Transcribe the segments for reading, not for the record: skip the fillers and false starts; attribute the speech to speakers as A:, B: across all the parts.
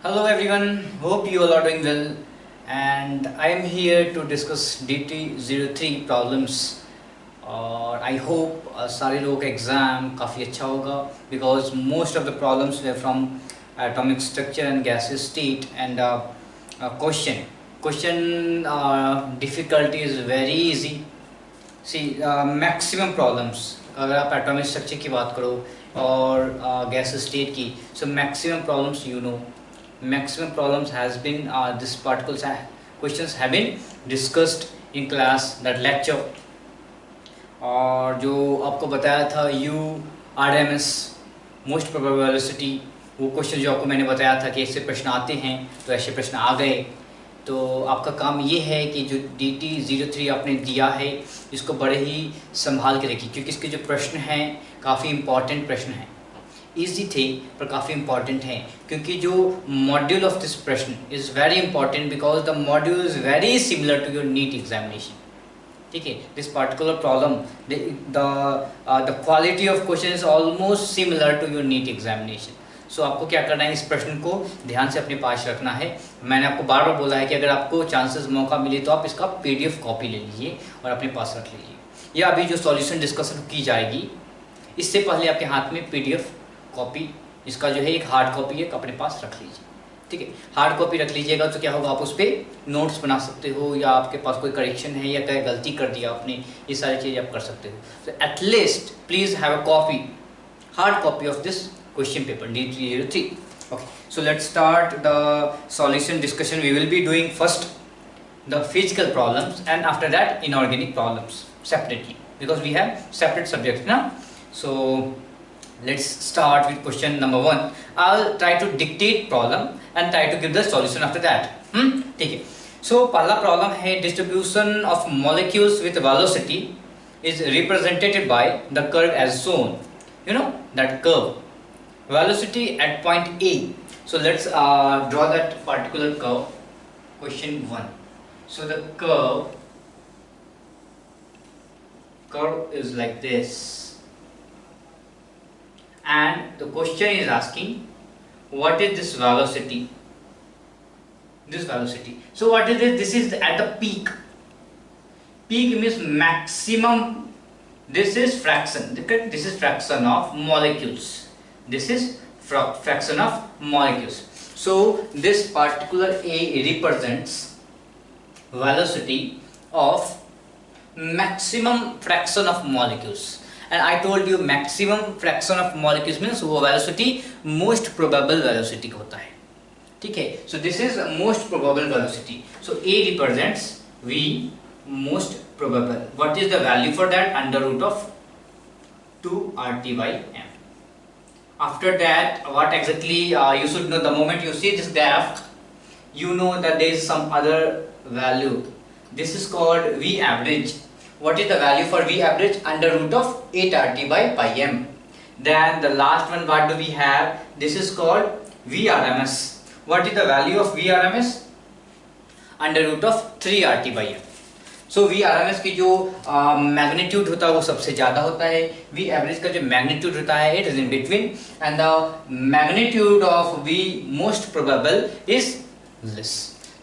A: Hello everyone, hope you all are doing well and I am here to discuss DT03 problems और I hope सारे लोगों का exam काफ़ी अच्छा होगा because most of the problems were from atomic structure and gaseous state and question difficulty is very easy. See maximum problems अगर आप atomic structure की बात करो और gaseous state की so maximum problems you know maximum problems has been this particles questions have been discussed in class that lecture और जो आपको बताया था URMS मोस्ट प्रोबेबल वेलोसिटी वो क्वेश्चन जो आपको मैंने बताया था कि ऐसे प्रश्न आते हैं तो ऐसे प्रश्न आ गए तो आपका काम ये है कि जो DT03 आपने दिया है इसको बड़े ही संभाल के रखिए क्योंकि इसके जो प्रश्न हैं काफ़ी इम्पॉर्टेंट प्रश्न हैं ईजी थे पर काफ़ी इंपॉर्टेंट हैं क्योंकि जो मॉड्यूल ऑफ दिस प्रश्न is very important because the module is very similar to your NEET examination. ठीक है, this particular problem the quality of question is almost similar to your NEET examination. So आपको क्या करना है, इस प्रश्न को ध्यान से अपने पास रखना है. मैंने आपको बार बार बोला है कि अगर आपको चांसेस मौका मिले तो आप इसका PDF कॉपी ले लीजिए और अपने पास रख लीजिए या अभी जो सॉल्यूशन डिस्कशन की जाएगी इससे पहले आपके हाथ में PDF कॉपी इसका जो है एक हार्ड कॉपी है अपने पास रख लीजिए. ठीक है, हार्ड कॉपी रख लीजिएगा तो क्या होगा, आप उस पर नोट्स बना सकते हो या आपके पास कोई करेक्शन है या क्या गलती कर दिया आपने, ये सारी चीज़ें आप कर सकते हो. तो at least please have a copy, hard copy of this question paper D303. Okay, so let's start the solution discussion. We will be doing first the physical problems and after that inorganic problems separately because we have separate subjects now. So let's start with question number 1. I'll try to dictate problem and try to give the solution after that. ठीक है. So पहला problem है distribution of molecules with velocity is represented by the curve as shown. You know that curve. Velocity at point A. So let's draw that particular curve. Question 1. So the curve is like this. And the question is asking what is this velocity. So what is this? This is at the peak. Peak means maximum. This is fraction. This is fraction of molecules. This is fraction of molecules. So this particular A represents velocity of maximum fraction of molecules. And I told you maximum fraction of molecules means वो velocity most probable velocity होता है. ठीक है, so this is most probable velocity. So A represents V most probable. What is the value for that? Under root of 2RT by M. After that, what exactly you should know, the moment you see this graph, you know that there is some other value. This is called V average. What is the value for V average? Under root of 8RT by pi m. Then the last one, what do we have? This is called VRMS. What is the value of VRMS? Under root of 3RT by m. So VRMS की जो magnitude होता है वो सबसे ज़्यादा होता है. V average का जो मैग्नीट्यूड होता है it is in between and the magnitude of V most probable is less.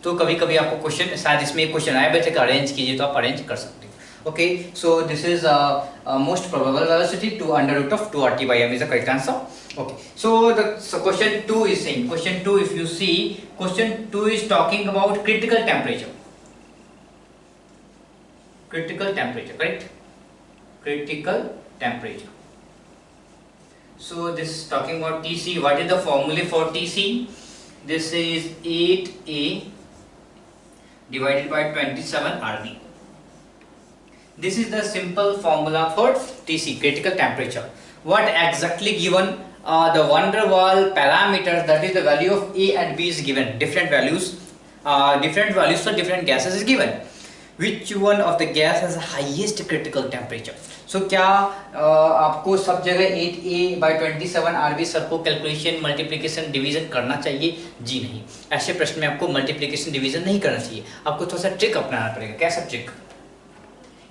A: तो कभी कभी आपको क्वेश्चन, शायद इसमें एक क्वेश्चन आया बैठे अरेंज कीजिए तो आप अरेंज कर सकते हो. Okay, so this is most probable velocity to under root of 2RT by m is the correct answer. Okay, so question 2 is saying, question 2 if you see, question 2 is talking about critical temperature. Critical temperature, correct? Critical temperature. So this is talking about TC. What is the formula for TC? This is 8A divided by 27 RB. This is the simple formula for TC, critical temperature. What exactly given? The van der Waals parameters, that is the value of A and B is given. Different values for different gases is given. Which one of the gas has highest critical temperature? So क्या आपको सब जगह 8A by 27 RB sir को calculation, multiplication, division करना चाहिए? जी नहीं, ऐसे प्रश्न में आपको मल्टीप्लिकेशन, डिवीजन नहीं करना चाहिए. आपको थोड़ा सा ट्रिक अपनाना पड़ेगा. कैसा trick?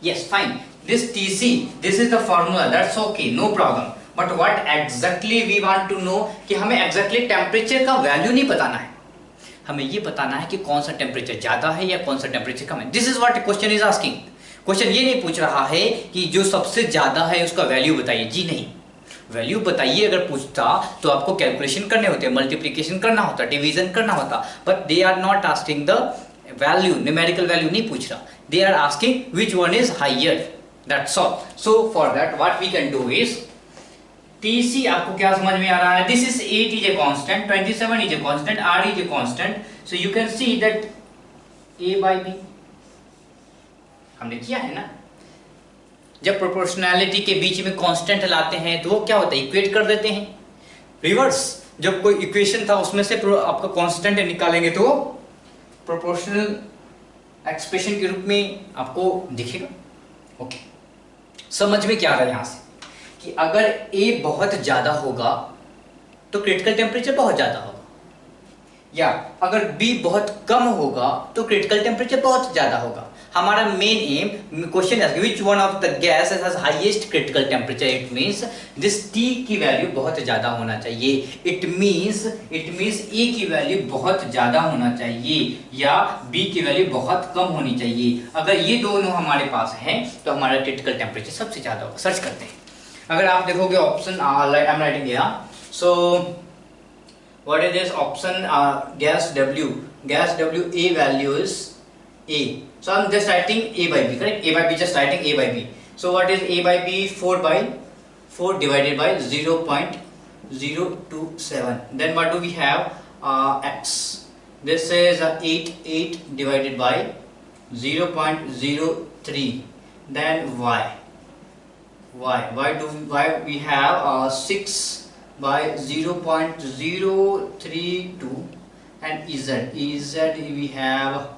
A: Yes, fine. This TC, this is the formula. That's okay, no problem. But what exactly we want to know कि हमें exactly temperature का value नहीं बताना है. हमें ये बताना है कि कौन सा टेम्परेचर ज़्यादा है या कौन सा टेम्परेचर कम है। This is what question is asking. Question ये नहीं पूछ रहा है कि जो सबसे ज़्यादा है उसका वैल्यू बताइए, जी नहीं। वैल्यू बताइए अगर पूछता तो आपको कैलकुलेशन करने होते, मल्टीप्लिकेशन करना होता, डिवीजन करना होता, but they are not asking the value, numerical value नहीं पूछ रहा, they are asking which one is higher, that's all. So for that what we can do is, TC आपको क्या समझ में आ रहा है, this is 8 is a constant, 27 is a constant, R is a constant, so you can see that A by B हमने किया है ना। जब प्रोपोर्शनैलिटी के बीच में कांस्टेंट लाते हैं तो वो क्या होता है, इक्वेट कर देते हैं। रिवर्स, जब कोई इक्वेशन था उसमें से आपका कांस्टेंट निकालेंगे तो प्रोपोर्शनल एक्सप्रेशन के रूप में आपको दिखेगा। ओके, समझ में क्या आ रहा है यहां से कि अगर A बहुत ज्यादा होगा तो क्रिटिकल टेम्परेचर बहुत ज्यादा होगा, या अगर B बहुत कम होगा तो क्रिटिकल टेम्परेचर बहुत ज्यादा होगा। हमारा मेन एम क्वेश्चन है which one of the gas has highest critical temperature, it means this T की वैल्यू बहुत ज्यादा होना चाहिए, इट मींस A की वैल्यू बहुत ज्यादा होना चाहिए या B की वैल्यू बहुत कम होनी चाहिए। अगर ये दोनों हमारे पास हैं तो हमारा क्रिटिकल टेम्परेचर सबसे ज्यादा होगा। सर्च करते हैं, अगर आप देखोगे option I am writing here, so what is this option, gas W A value is A, so I'm just writing A by B, correct? A by B, just writing A by B. So what is A by B? 4 divided by 0.027. Then what do we have? X. This is 8 divided by 0.03. Then Y we have 6 by 0.032, and Z we have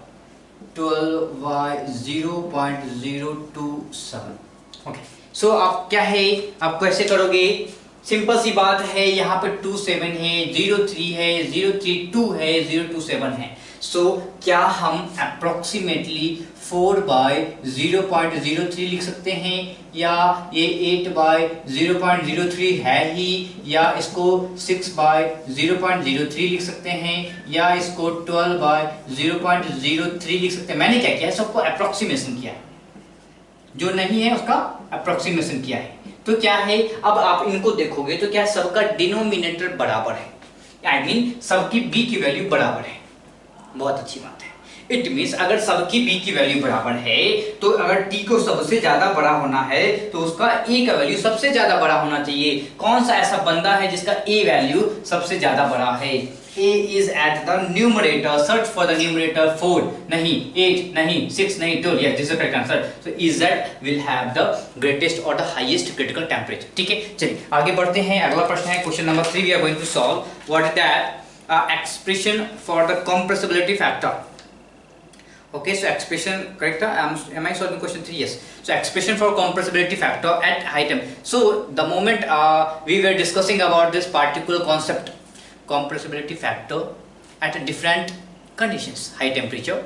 A: 12 by 0.027. Okay, सो आप क्या है, आप कैसे करोगे, simple सी बात है, यहाँ पे 27 है, 03 है, 032 है, 027 है। सो क्या हम अप्रोक्सीमेटली 4 बाय 0.03 लिख सकते हैं, या ये 8 बाय 0.03 है ही, या इसको 6 बाय 0.03 लिख सकते हैं, या इसको 12 बाय 0.03 लिख सकते हैं। मैंने क्या किया है, सबको अप्रोक्सीमेशन किया है, जो नहीं है उसका अप्रोक्सीमेशन किया है। तो क्या है, अब आप इनको देखोगे तो क्या सबका डिनोमिनेटर बराबर है, आई मीन सबकी B की वैल्यू बराबर है। बहुत अच्छी बात है, इट मीन्स अगर सबकी B की वैल्यू बराबर है तो अगर T को सबसे ज्यादा बड़ा होना है तो उसका A का वैल्यू सबसे ज्यादा बड़ा होना चाहिए। कौन सा ऐसा बंदा है जिसका A वैल्यू सबसे ज्यादा बड़ा है? A is at the numerator, search for the numerator 4 नहीं, 8 नहीं, 6 नहीं, 12, yes this is the correct answer. So Z will have the greatest or the highest critical temperature. ठीक है, चलिए आगे बढ़ते हैं। अगला प्रश्न है question number 3 we are going to solve. What is that? Expression for the compressibility factor. Okay, so expression, correct? Am I solving question 3? Yes. So expression for compressibility factor at high temp. So the moment we were discussing about this particular concept, compressibility factor at different conditions, high temperature,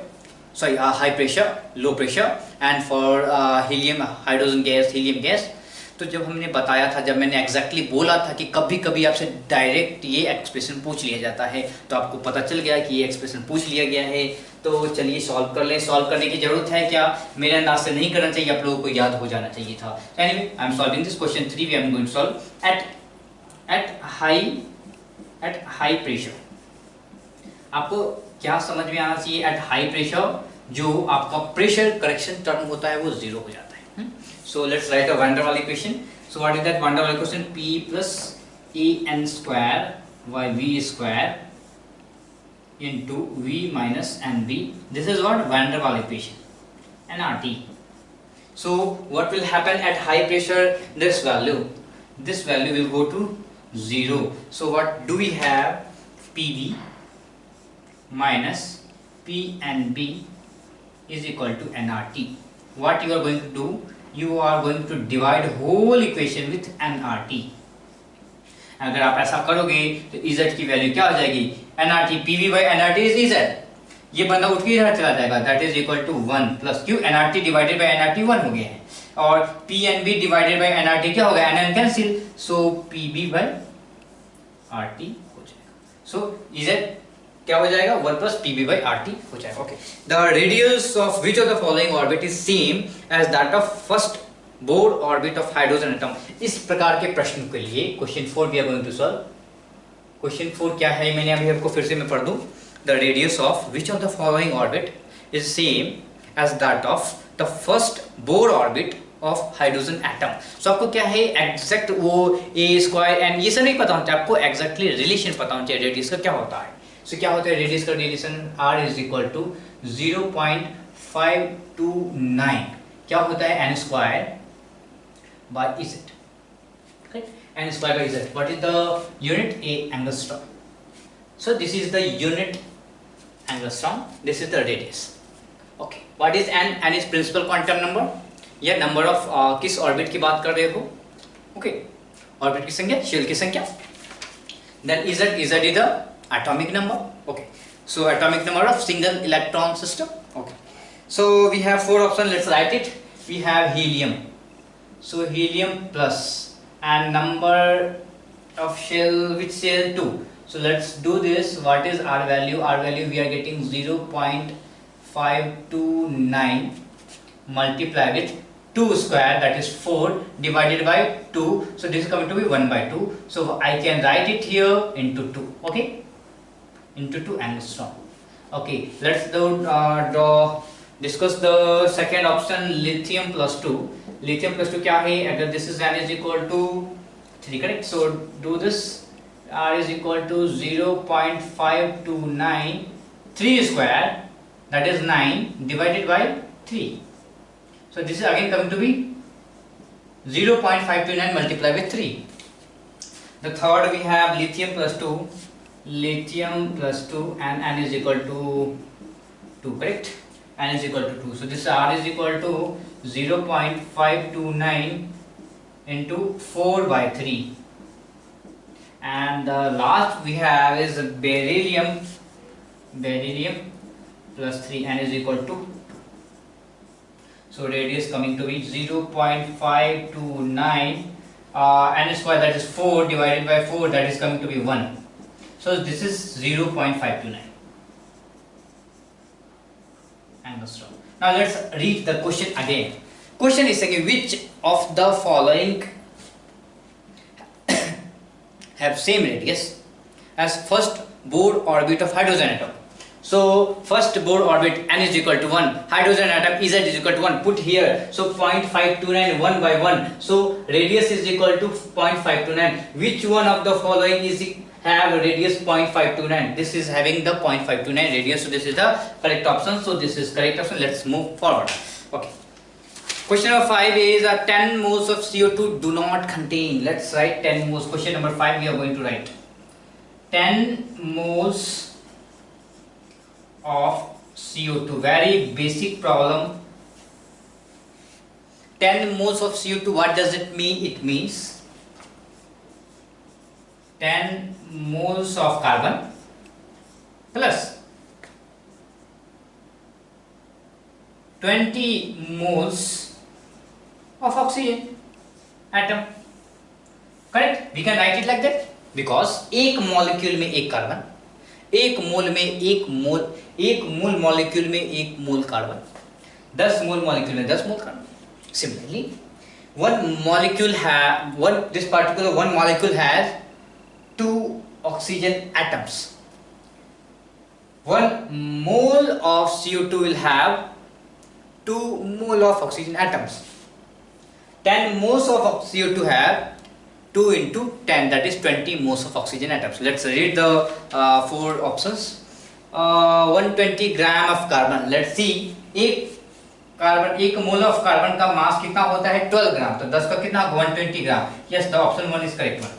A: sorry, high pressure, low pressure, and for helium, hydrogen gas, helium gas. तो जब हमने बताया था, जब मैंने exactly बोला था कि कभी कभी आपसे डायरेक्ट ये एक्सप्रेशन पूछ लिया जाता है, तो आपको पता चल गया कि ये एक्सप्रेशन पूछ लिया गया है। तो चलिए सॉल्व कर लें। सॉल्व करने की जरूरत है क्या? मेरे अंदाज से नहीं करना चाहिए, आप लोगों को याद हो जाना चाहिए था। Anyway I am solving this question 3 we am going to solve at high pressure. आपको क्या समझ में आना चाहिए? एट हाई प्रेशर जो आपका प्रेशर करेक्शन टर्म होता है वो 0 हो जाता है। So let's write a van der Waals equation. So what is that van der Waals equation? P plus an square by v square into v minus nb. This is what van der Waals equation, nRT. So what will happen at high pressure? This value will go to 0. So what do we have? Pv minus pnb is equal to nRT. What you are going to do? You are going to divide whole equation with nRT. अगर आप ऐसा करोगे तो Ez की value क्या हो जाएगी? nRT PV by nRT is Ez. ये बंदा उठ के इधर चला जाएगा, that is equal to 1 plus क्यों nRT divided by nRT 1 हो गया है, और PNB divided by nRT क्या हो गया? nn cancel, so PB by RT हो जाएगा। So Ez क्या हो जाएगा 1 plus P B by R T हो जाएगा. Okay, the radius of which of the following orbit is same as that of first Bohr orbit of hydrogen atom. इस प्रकार के प्रश्न के लिए question 4 we are going to solve. Question 4 क्या है, मैंने अभी आपको फिर से मैं पढ़ दूं. The radius of which of the following orbit is same as that of the first Bohr orbit of hydrogen atom. So आपको क्या है एग्जैक्ट वो ए स्क्वायर एंड ये सब नहीं पता होता, आपको एग्जैक्टली रिलेशन पता होना चाहिए रेडियस का क्या होता है. सो क्या होता है रेडियस का relation R is equal to 0.529 क्या होता है N square by Z. N square by Z. What is the unit A angstrom. So this is the unit angstrom, this is the radius. Okay, what is N. N is principal quantum number या number of किस orbit की बात कर रहे हो. Okay, orbit की संख्या, shell की संख्या. Then Z, Z is the atomic number. Okay, so atomic number of single electron system. Okay, so we have 4 option, let's write it. We have helium, so helium plus and number of shell, which shell 2. So let's do this. What is R value? R value we are getting 0.529 multiply with 2 square, that is 4 divided by 2. So this is coming to be 1 by 2. So I can write it here into 2. Okay, into 2 angstrom. Okay, let's discuss the second option, lithium plus 2. Lithium plus 2 क्या है, अगर this is n is equal to 3, correct. So do this. R is equal to 0.529 3 square, that is 9 divided by 3. So this is again coming to be 0.529 multiplied with 3. The third we have lithium plus 2. Lithium plus 2 and n is equal to 2, correct. N is equal to 2. So this R is equal to 0.529 into 4 by 3. And the last we have is beryllium. Beryllium plus 3, n is equal to 2. So radius coming to be 0.529 n square, that is 4 divided by 4, that is coming to be 1. So this is 0.529 angstrom. Now let's read the question again. Question is saying which of the following have same radius as first Bohr orbit of hydrogen atom. So first Bohr orbit n is equal to 1, hydrogen atom z is equal to 1, put here. So 0.529 1 by 1, so radius is equal to 0.529. Which one of the following is have radius 0.529? This is having the 0.529 radius, so this is the correct option. So this is correct option. Let's move forward. Okay, question number 5 is 10 moles of CO2 do not contain. Let's write 10 moles. Question number 5 we are going to write 10 moles of CO2. Very basic problem. 10 moles of CO2, what does it mean? It means 10 moles of carbon plus 20 moles of oxygen atom. Correct? We can write it like that because एक molecule में एक carbon, एक मोल में एक मोल molecule में एक mole carbon, 10 मोल molecule में 10 mole carbon. Similarly, one molecule has 2 oxygen atoms. 1 mole of CO2 will have 2 mole of oxygen atoms. 10 moles of CO2 have 2 into 10, that is 20 moles of oxygen atoms. Let's read the 4 options. 120 gram of carbon. Let's see, एक mole of carbon का मास कितना होता है 12 ग्राम, तो 10 का कितना 120 gram. Yes, the option 1 is correct one.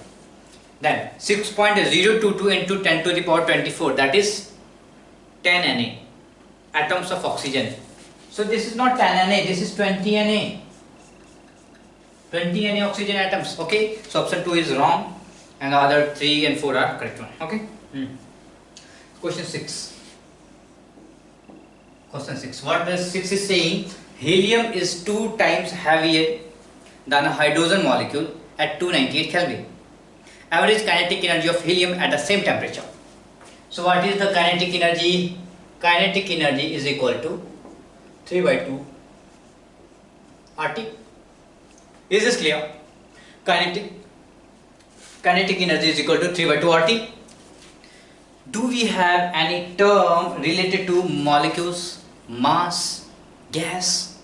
A: Then 6.022 into 10 to the power 24, that is 10 Na atoms of oxygen. So this is not 10 Na, this is 20 Na. 20 Na oxygen atoms. Okay, so option 2 is wrong and the other 3 and 4 are correct one. Okay. Question 6. Question 6. What does 6 is saying? Helium is 2 times heavier than a hydrogen molecule at 298 Kelvin. Average kinetic energy of helium at the same temperature. So what is the kinetic energy? Kinetic energy is equal to 3 by 2 RT. Is this clear? Kinetic energy is equal to 3 by 2 RT. Do we have any term related to molecules, mass, gas?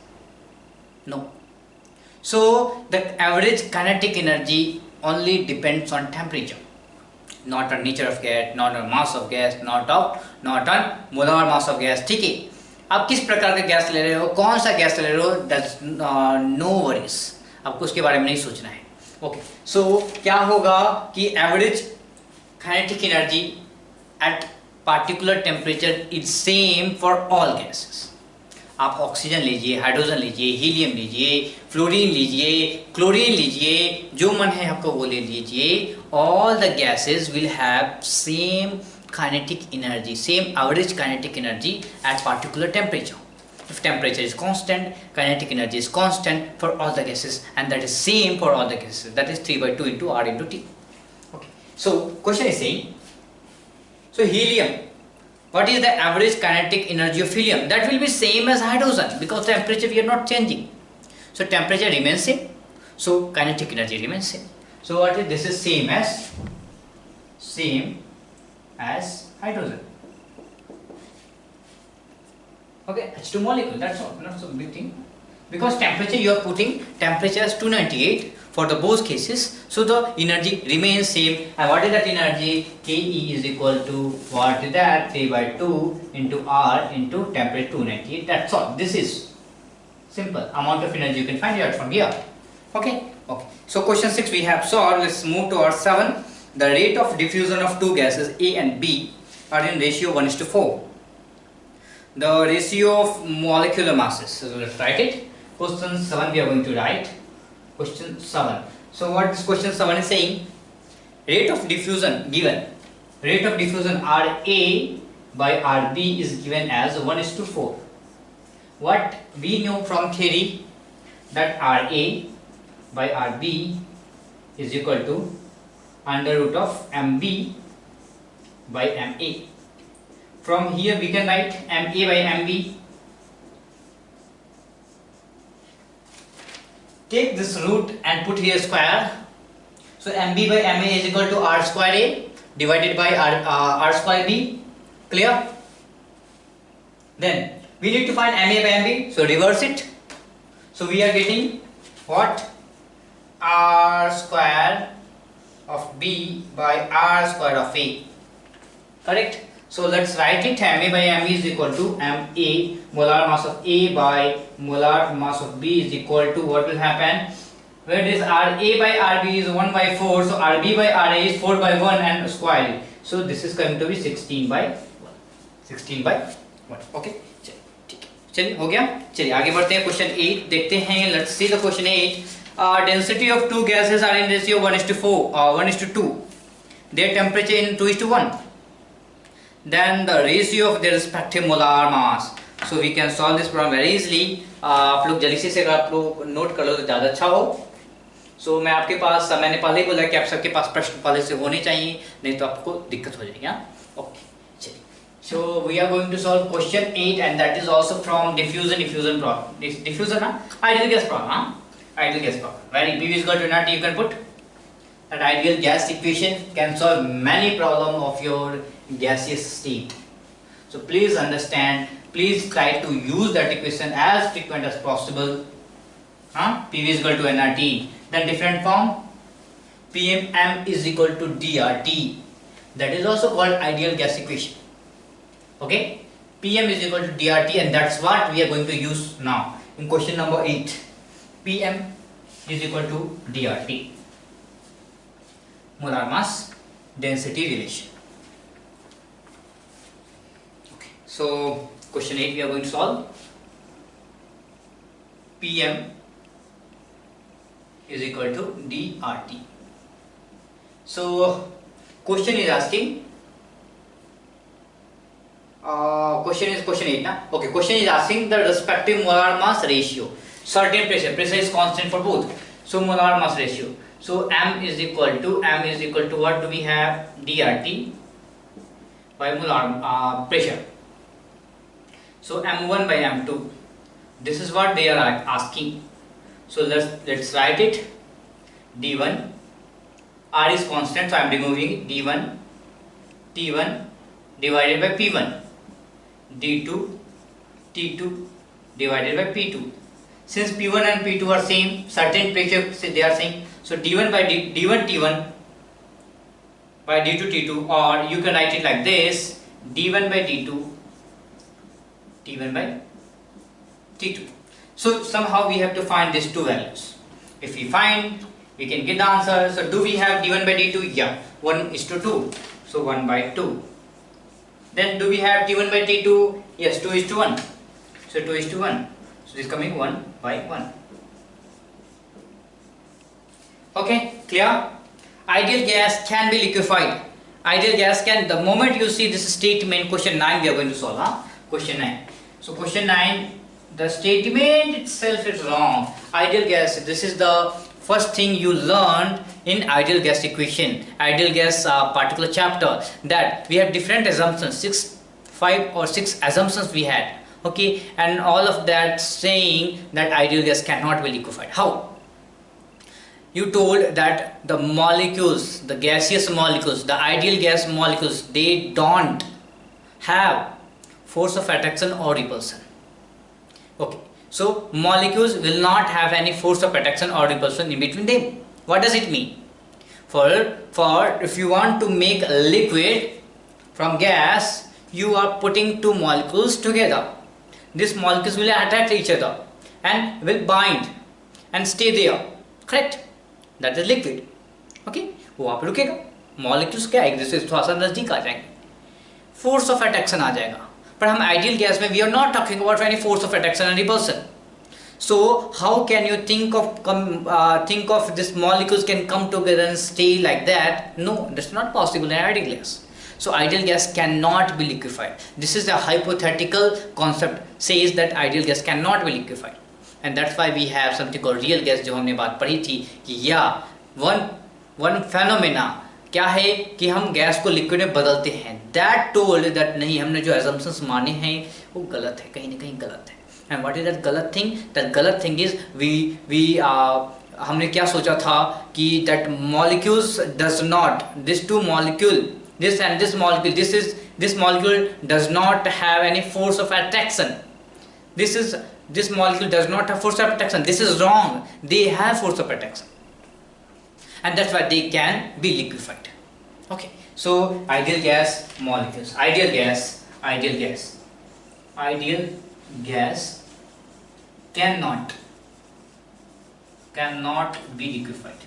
A: No. So the average kinetic energy only depends on temperature, not on nature of gas, not on mass of gas, not on molar mass of gas. ठीक है, आप किस प्रकार का gas ले रहे हो, कौन सा गैस ले रहे हो, दैट्स नो वरीज, आपको उसके बारे में नहीं सोचना है. ओके, सो क्या होगा कि average kinetic energy at particular temperature is same for all gases. आप ऑक्सीजन लीजिए, हाइड्रोजन लीजिए, हीलियम लीजिए, फ्लोरीन लीजिए, क्लोरीन लीजिए, जो मन है आपको वो ले लीजिए. All the gases will have same kinetic energy, same average kinetic energy at particular temperature. If temperature is constant, kinetic energy is constant for all the gases, and that is same for all the gases. That is 3 by 2 into R into T. Okay. So question is saying, so helium, what is the average kinetic energy of helium? That will be same as hydrogen because temperature we are not changing. So temperature remains same. So kinetic energy remains same. So what is this is same as hydrogen. Okay, H2 molecule, that's all, not so big thing. Because temperature you are putting temperature as 298 for the both cases, so the energy remains same. And what is that energy? Ke is equal to, what is that? 3 by 2 into R into temperature 298. That's all. This is simple amount of energy you can find out from here. Okay. So question 6 we have solved. Let's move to our 7. The rate of diffusion of two gases A and B are in ratio 1:4. The ratio of molecular masses. So let's write it. Question 7 we are going to write. Question 7. So what this question 7 is saying? Rate of diffusion given. Rate of diffusion RA by RB is given as 1:4. What we know from theory that RA by RB is equal to under root of MB by MA. From here we can write MA by MB. Take this root and put here square. So MB by MA is equal to R square A divided by R square B. Clear? Then we need to find MA by MB. So reverse it. So we are getting what? R square of B by R square of A. Correct? So let's write it. MA by MB is equal to MA, molar mass of A by molar mass of B is equal to, what will happen? Where this RA by RB is 1 by 4, so RB by RA is 4 by 1 and square it. So this is going to be 16 by 1. 16 by 1. Okay? चलिए हो गया. चलिए आगे बढ़ते हैं. Question 8 देखते हैं. Let's see the question 8. Density of two gases are in ratio 1:2. Their temperature in 2:1. Then the ratio of their respective molar mass. So we can solve this problem very easily. आप लोग जल्दी से अगर आप लोग note कर लो तो ज़्यादा अच्छा हो. So मैं आपके पास, मैंने पहले ही बोला कि आप सबके पास प्रश्न पहले से होने चाहिए, नहीं तो आपको दिक्कत हो जाएगी. ओके चलिए. So we are going to solve question 8 and that is also from diffusion problem. Diffusion ना ideal gas problem. Ideal gas problem. Very PV is equal to NRT you can put. That ideal gas equation can solve many problems of your gaseous state. So please understand, please try to use that equation as frequent as possible. PV is equal to NRT. Then different form, PMM is equal to DRT. That is also called ideal gas equation. Okay, PM is equal to DRT and that's what we are going to use now in question number 8. PM is equal to DRT, molar mass density relation. Okay, so question 8 we are going to solve. PM is equal to DRT. So question is asking, question 8 na. Okay, question is asking the respective molar mass ratio. Certain pressure is constant for both. So molar mass ratio. So M is equal to what do we have? DRT by molar pressure. So m1 by m2, this is what they are asking. So let's write it. d1, r is constant, so I am removing d1, t1 divided by p1, d2, t2 divided by p2. Since p1 and p2 are same, certain pressure they are saying, so d1 by d1 t1 by d2 t2, or you can write it like this, d1 by d2 t1 by t2. So somehow we have to find these two values. If we find, we can get the answer. So do we have d1 by d2? Yeah, 1:2, so 1 by 2. Then do we have t1 by t2? Yes, 2:1, so 2:1, so this is coming 1 by 1. Okay, clear? Ideal gas can be liquefied. Ideal gas can, the moment you see this statement, question 9 we are going to solve. Question 9. So question 9, the statement itself is wrong. Ideal gas, this is the first thing you learned in ideal gas equation, ideal gas particular chapter, that we have different assumptions, 5 or 6 assumptions we had. Okay, and all of that saying that ideal gas cannot be liquefied. How? You told that the molecules, the gaseous molecules, the ideal gas molecules, they don't have force of attraction or repulsion. Okay, so molecules will not have any force of attraction or repulsion in between them. What does it mean? For if you want to make a liquid from gas, you are putting two molecules together. These molecules will attract each other and will bind and stay there. Correct? That is liquid. Okay, वो वहाँ पे रुकेगा. Molecules क्या एक दूसरे से थोड़ा सा नजदीक आ जाएंगे, force of attraction आ जाएगा. पर हम ideal gas में we are not talking about any force of attraction and repulsion. So how can you think of this molecules can come together and stay like that? No, that's not possible in ideal gas. So ideal gas cannot be liquefied. This is a hypothetical concept, says that ideal gas cannot be liquefied. And that's why we have something called real gas, जो हमने बात पढ़ी थी कि या one phenomena क्या है कि हम गैस को लिक्विड में बदलते हैं. That told that नहीं, हमने जो assumptions माने हैं वो गलत है, कहीं ना कहीं गलत है. And what is that गलत thing? That गलत thing is हमने क्या सोचा था कि that molecules does not, this two molecule, this and this molecule, this molecule does not have any force of attraction. This molecule does not have force of attraction. This is wrong. They have force of attraction, and that's why they can be liquefied. Okay, so ideal gas molecules, ideal gas cannot be liquefied.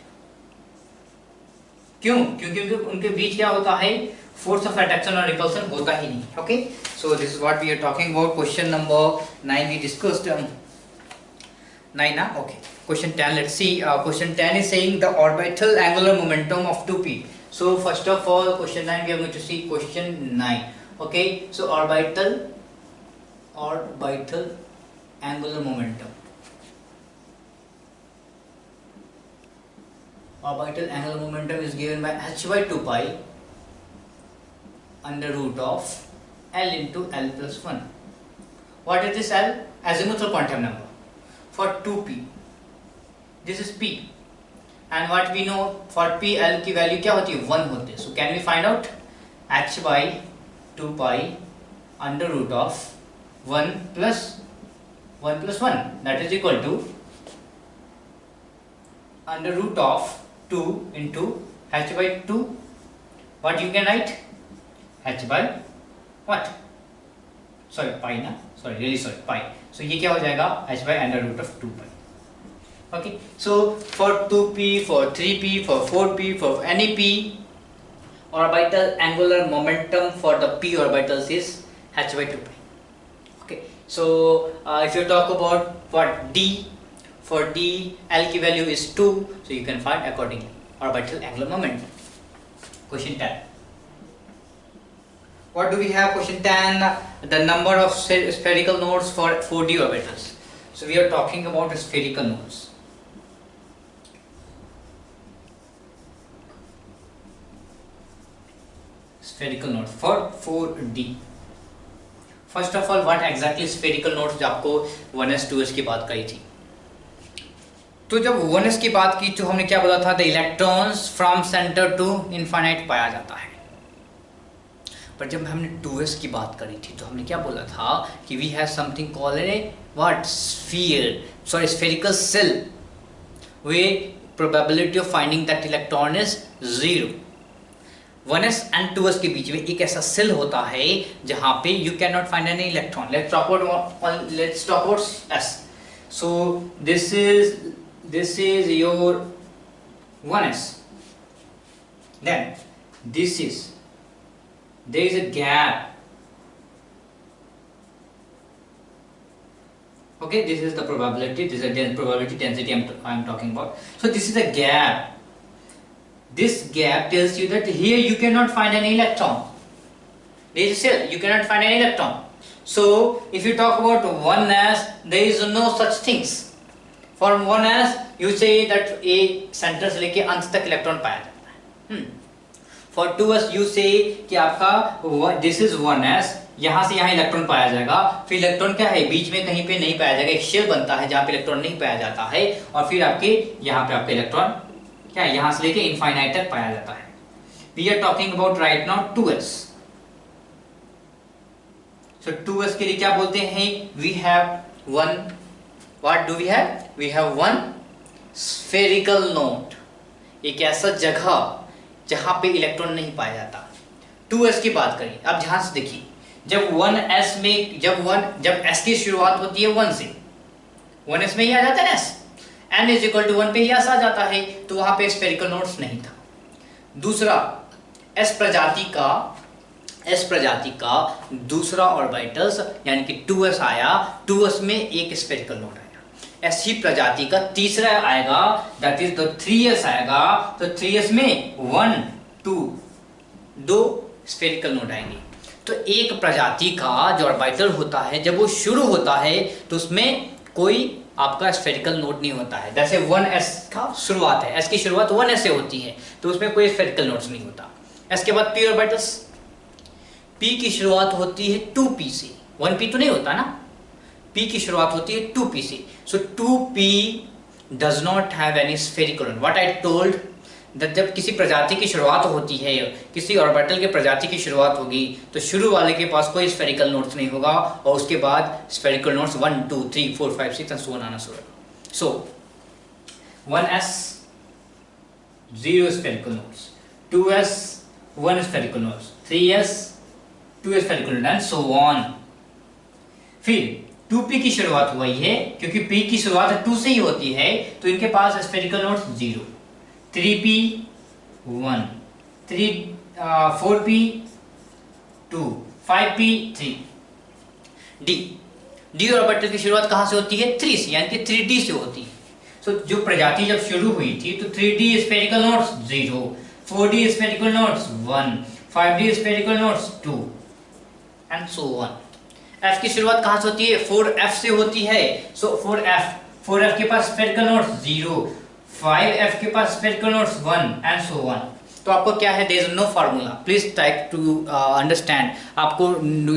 A: क्यों? क्योंकि उनके बीच क्या होता है, force of attraction और repulsion होता ही नहीं. Okay, so this is what we are talking about. Question number 9 we discussed. 9 na? Okay. Question 10, let's see. Question 10 is saying the orbital angular momentum of 2p. So first of all, question 9 we are going to see question 9. Okay, so orbital angular momentum. Orbital angular momentum is given by h by 2 pi under root of L into L plus 1. What is this L? Azimuthal quantum number for 2p. This is p, and what we know for p, L की value क्या होती है, 1 होती है. So can we find out h by 2 pi under root of 1 plus 1, that is equal to under root of 2 into h by 2. What you can write? H by what? Sorry, pi ना? Sorry, pi. So ये क्या हो जाएगा? H by under root of 2 pi. Okay. So for 2p, for 3p, for 4p, for any p, orbital angular momentum for the p orbitals is h by 2 pi. Okay. So if you talk about what d, for d, L की value is 2, so you can find accordingly orbital angular momentum. Question 10. What do we have? Question 10, the number of spherical nodes for 4d orbitals. So we are talking about spherical nodes. Spherical note for 4D। First of all what exactly spherical notes, जो आपको 1s 2s की बात करी थी। तो जब 1s की बात की तो हमने क्या बोला था, the electrons from centre to infinite पाया जाता है। पर जब हमने 2s की बात करी थी तो हमने क्या बोला था कि we have something called a what sphere, sorry spherical cell, where probability of finding that electron is 0। 1s and 2s के बीच में एक ऐसा सेल होता है जहां पे you can not find any electron. Let's talk about s। So this is your 1s, then there is a gap, okay, this is the probability, this is the probability density I'm talking about. So this is a gap. This gap tells you that here you cannot find any electron. There is a cell, you cannot find any electron. So if you talk about 1s, there is no such things. For 1s you say that a centre से लेके अंत तक electron पाया जाता है। For 2s you say कि आपका this is 1s, यहाँ से यहाँ इलेक्ट्रॉन पाया जाएगा, फिर इलेक्ट्रॉन क्या है बीच में कहीं पे नहीं पाया जाएगा, एक शेल बनता है जहाँ पे इलेक्ट्रॉन नहीं पाया जाता है, और फिर आपके यहाँ पे आपका इलेक्ट्रॉन क्या है यहाँ से लेके इनफाइनाइट तक पाया जाता है। We are talking about right now 2s. So 2s के लिए क्या बोलते हैं, we have one, what do we have? We have one spherical node, एक ऐसा जगह जहां पे इलेक्ट्रॉन नहीं पाया जाता। 2s की बात करें, अब ध्यान से देखिए, जब 1s में जब s की शुरुआत होती है 1 से, 1s में ही आ जाता है s, n is equal to 1 पे ही s आ जाता है, तो वहां पे स्फेरिकल नोड्स नहीं था। दूसरा s प्रजाति का दूसरा ऑर्बिटल्स यानी कि 2s आया, 2s में एक स्फेरिकल नोड आया। ऐसी प्रजाति का तीसरा आएगा, दैट इज द 3s आएगा, तो 3s में 1 2 दो स्फेरिकल नोड आएंगे। तो एक प्रजाति का जो ऑर्बिटल होता है जब वो शुरू होता है तो उसमें कोई आपका स्फेरिकल नोड नहीं होता है। जैसे 1s का शुरुआत है, s की शुरुआत 1s से होती है तो उसमें कोई स्फेरिकल नोड्स नहीं होता। s के बाद p ऑर्बिटल्स, p की शुरुआत होती है 2p से, 1p तो नहीं होता ना, p की शुरुआत होती है 2p से। सो 2p does not have any spherical node. What I told that जब किसी प्रजाति की शुरुआत होती है, किसी ऑर्बिटल के प्रजाति की शुरुआत होगी तो शुरू वाले के पास कोई स्फेरिकल नोड्स नहीं होगा, और उसके बाद spherical nodes 1 2 3 4 5 6 and so on आना शुरू होगा। सो 1s 0 spherical nodes, 2s 1 spherical nodes, 3s 2 spherical nodes and so on. फिर 2p की शुरुआत हुई है, क्योंकि p की शुरुआत 2 से ही होती है तो इनके पास spherical nodes 0, 3p 1, 4p 2, 5p 3। d orbital की शुरुआत कहां से होती है 3 से, यानी कि 3d से होती है। सो जो प्रजाति जब शुरू हुई थी तो 3d spherical nodes 0, 4d spherical nodes 1, 5d spherical nodes 2 and so on. f की शुरुआत कहां से होती है 4f से होती है, सो 4f के पास स्फेरिकल नोड्स 0, 5f के पास spherical nodes 1 and so on. तो आपको क्या है, there is no formula, please try to understand, आपको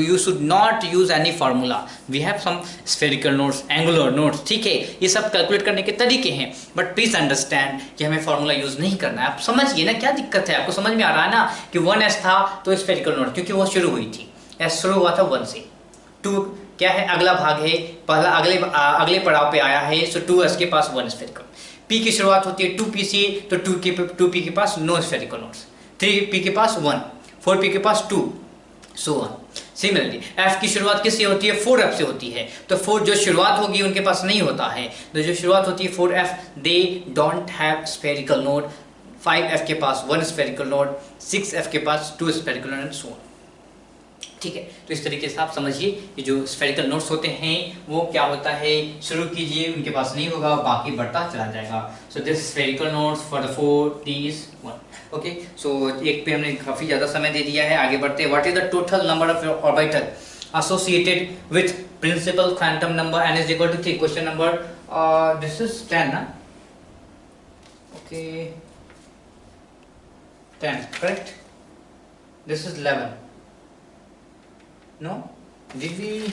A: you should not use any formula. We have some spherical nodes, angular nodes, ठीक है, ये सब कैलकुलेट करने के तरीके हैं, बट प्लीज अंडरस्टैंड कि हमें फार्मूला यूज नहीं करना है। आप समझिए ना क्या दिक्कत है, आपको समझ में आ रहा है ना कि 1s था तो स्फेरिकल नोड, क्योंकि वो शुरू हुई थी, s शुरू हुआ था 1 से, 2 क्या है अगला भाग है, पहला अगले पड़ाव पे आया है, सो 2s के पास 1 स्फेरिकल। p की शुरुआत होती है 2p से, तो 2p के पास नो स्फेरिकल नोड्स, 3p के पास 1, 4p के पास 2, सो ऑन। सिमिलरली f की शुरुआत किससे होती है 4f से होती है, तो 4 जो शुरुआत होगी उनके पास नहीं होता है, तो जो शुरुआत होती है 4f they don't have spherical node, 5f के पास 1 स्फेरिकल नोड, 6f के पास 2 spherical node and so on. ठीक है, तो इस तरीके से आप समझिए कि जो स्फेरिकल नोड्स होते हैं वो क्या होता है, शुरू कीजिए उनके पास नहीं होगा, बाकी बढ़ता चला जाएगा। So this spherical nodes for the 4d 1। Okay, so एक पे हमने काफी ज्यादा समय दे दिया है, आगे बढ़ते हैं। What is the total number of orbital associated with principal quantum number n is equal to 3। Question number this is 10 ना, okay 10 correct. This is 11. No? Did we?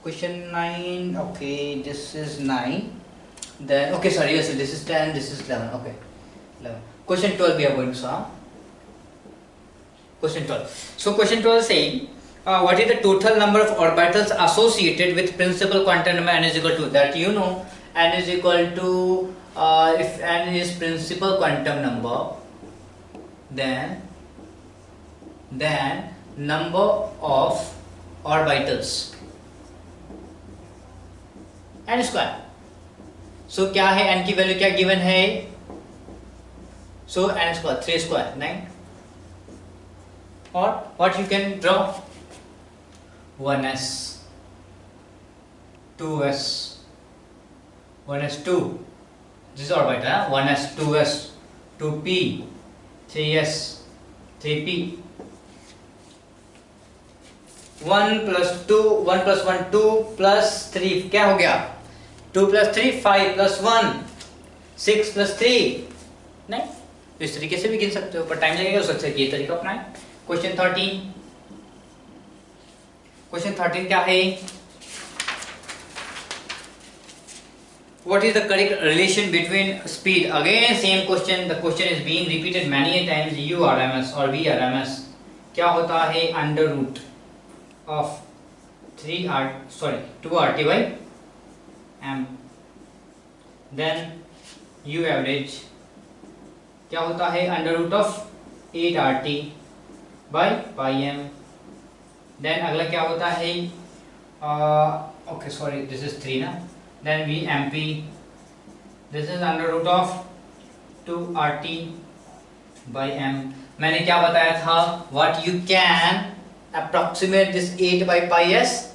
A: Question 9. Okay, this is 9. Then, okay, sorry, yes, this is 10, this is 11. Okay, 11. Question 12 we are going to solve. Question 12. So, question 12 is saying, what is the total number of orbitals associated with principal quantum number n is equal to? That you know, n is equal to, if n is principal quantum number, then number of orbitals n square. So क्या है n की value क्या given है? So n square 3 square 9. Or what you can draw? 1s 2s 1s2. This is orbital. 1s 2s 2p 3s 3p. 1 plus 2 1 plus 1 2 plus 3 क्या हो गया? 2 plus 3 5 plus 1 6 plus 3. नहीं, तो इस तरीके से भी गिन सकते हो, पर टाइम लगेगा, हो सकता है ये तरीका अपनाएं. क्वेश्चन 13. क्वेश्चन 13 क्या है? What is the correct relation between speed? Again same question. The question is being repeated many times. U RMS or V RMS क्या होता है? Under root of 2 RT by m. Then U average क्या होता है? Under root of 8 RT by pi m. Then अगला क्या होता है? Okay, sorry, this is 3 ना. Then V MP. This is under root of 2 RT by m. मैंने क्या बताया था? What you can approximate this 8 by pi as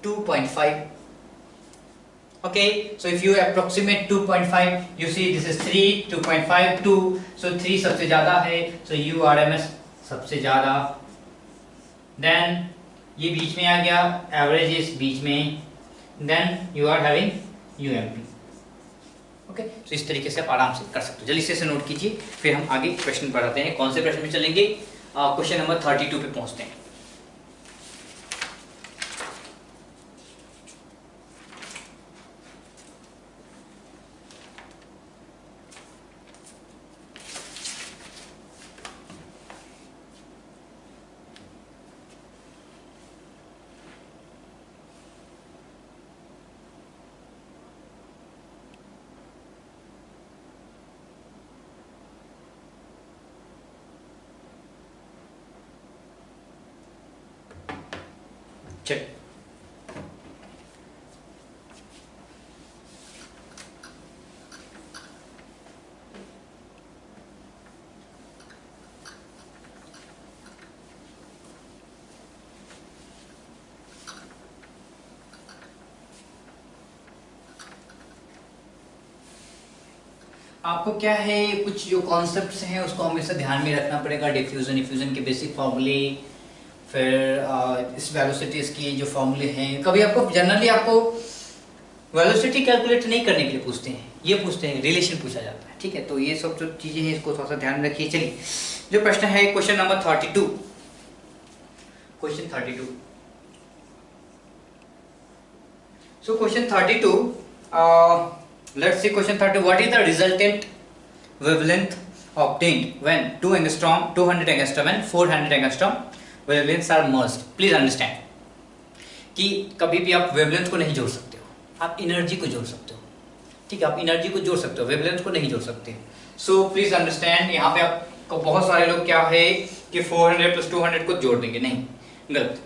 A: 2.5. Okay, so if you approximate 2.5, you see this is 3, 2.5, 2. So 3 सबसे ज़्यादा है, so U RMS सबसे ज़्यादा. Then ये बीच में आ गया, average इस बीच में. Then you are having UMP. Okay, so इस तरीके से आप आराम से कर सकते हो. जल्दी से इसे नोट कीजिए, फिर हम आगे प्रश्न पढ़ाते हैं. कौन से प्रश्न में चलेंगे? क्वेश्चन नंबर 32 पे पहुंचते हैं. चलिए, आपको क्या है, कुछ जो कॉन्सेप्ट्स हैं उसको हमेशा ध्यान में रखना पड़ेगा. डिफ्यूजन इफ्यूजन के बेसिक फॉर्मूले, फिर इस वेलोसिटीज की जो फॉर्मूले हैं. कभी आपको जनरली आपको वेलोसिटी कैलकुलेट नहीं करने के लिए पूछते हैं, ये पूछते हैं, रिलेशन पूछा जाता है. ठीक है, तो ये सब जो चीज़ें हैं इसको थोड़ा सा ध्यान में रखिए. चलिए, जो प्रश्न है question number 32. Question 32. So question 32, let's see question 30. What is the resultant wavelength obtained when 2 angstrom, 200 angstrom and 400 angstrom wavelengths are merged? Please understand कि कभी भी आप वेवलेंथ को नहीं जोड़ सकते हो, आप एनर्जी को जोड़ सकते हो. ठीक है, आप एनर्जी को जोड़ सकते हो, वेवलेंथ को नहीं जोड़ सकते. सो प्लीज अंडरस्टैंड, यहाँ पे आपको बहुत सारे लोग क्या है कि 400 plus 200 को जोड़ देंगे. नहीं, गलत.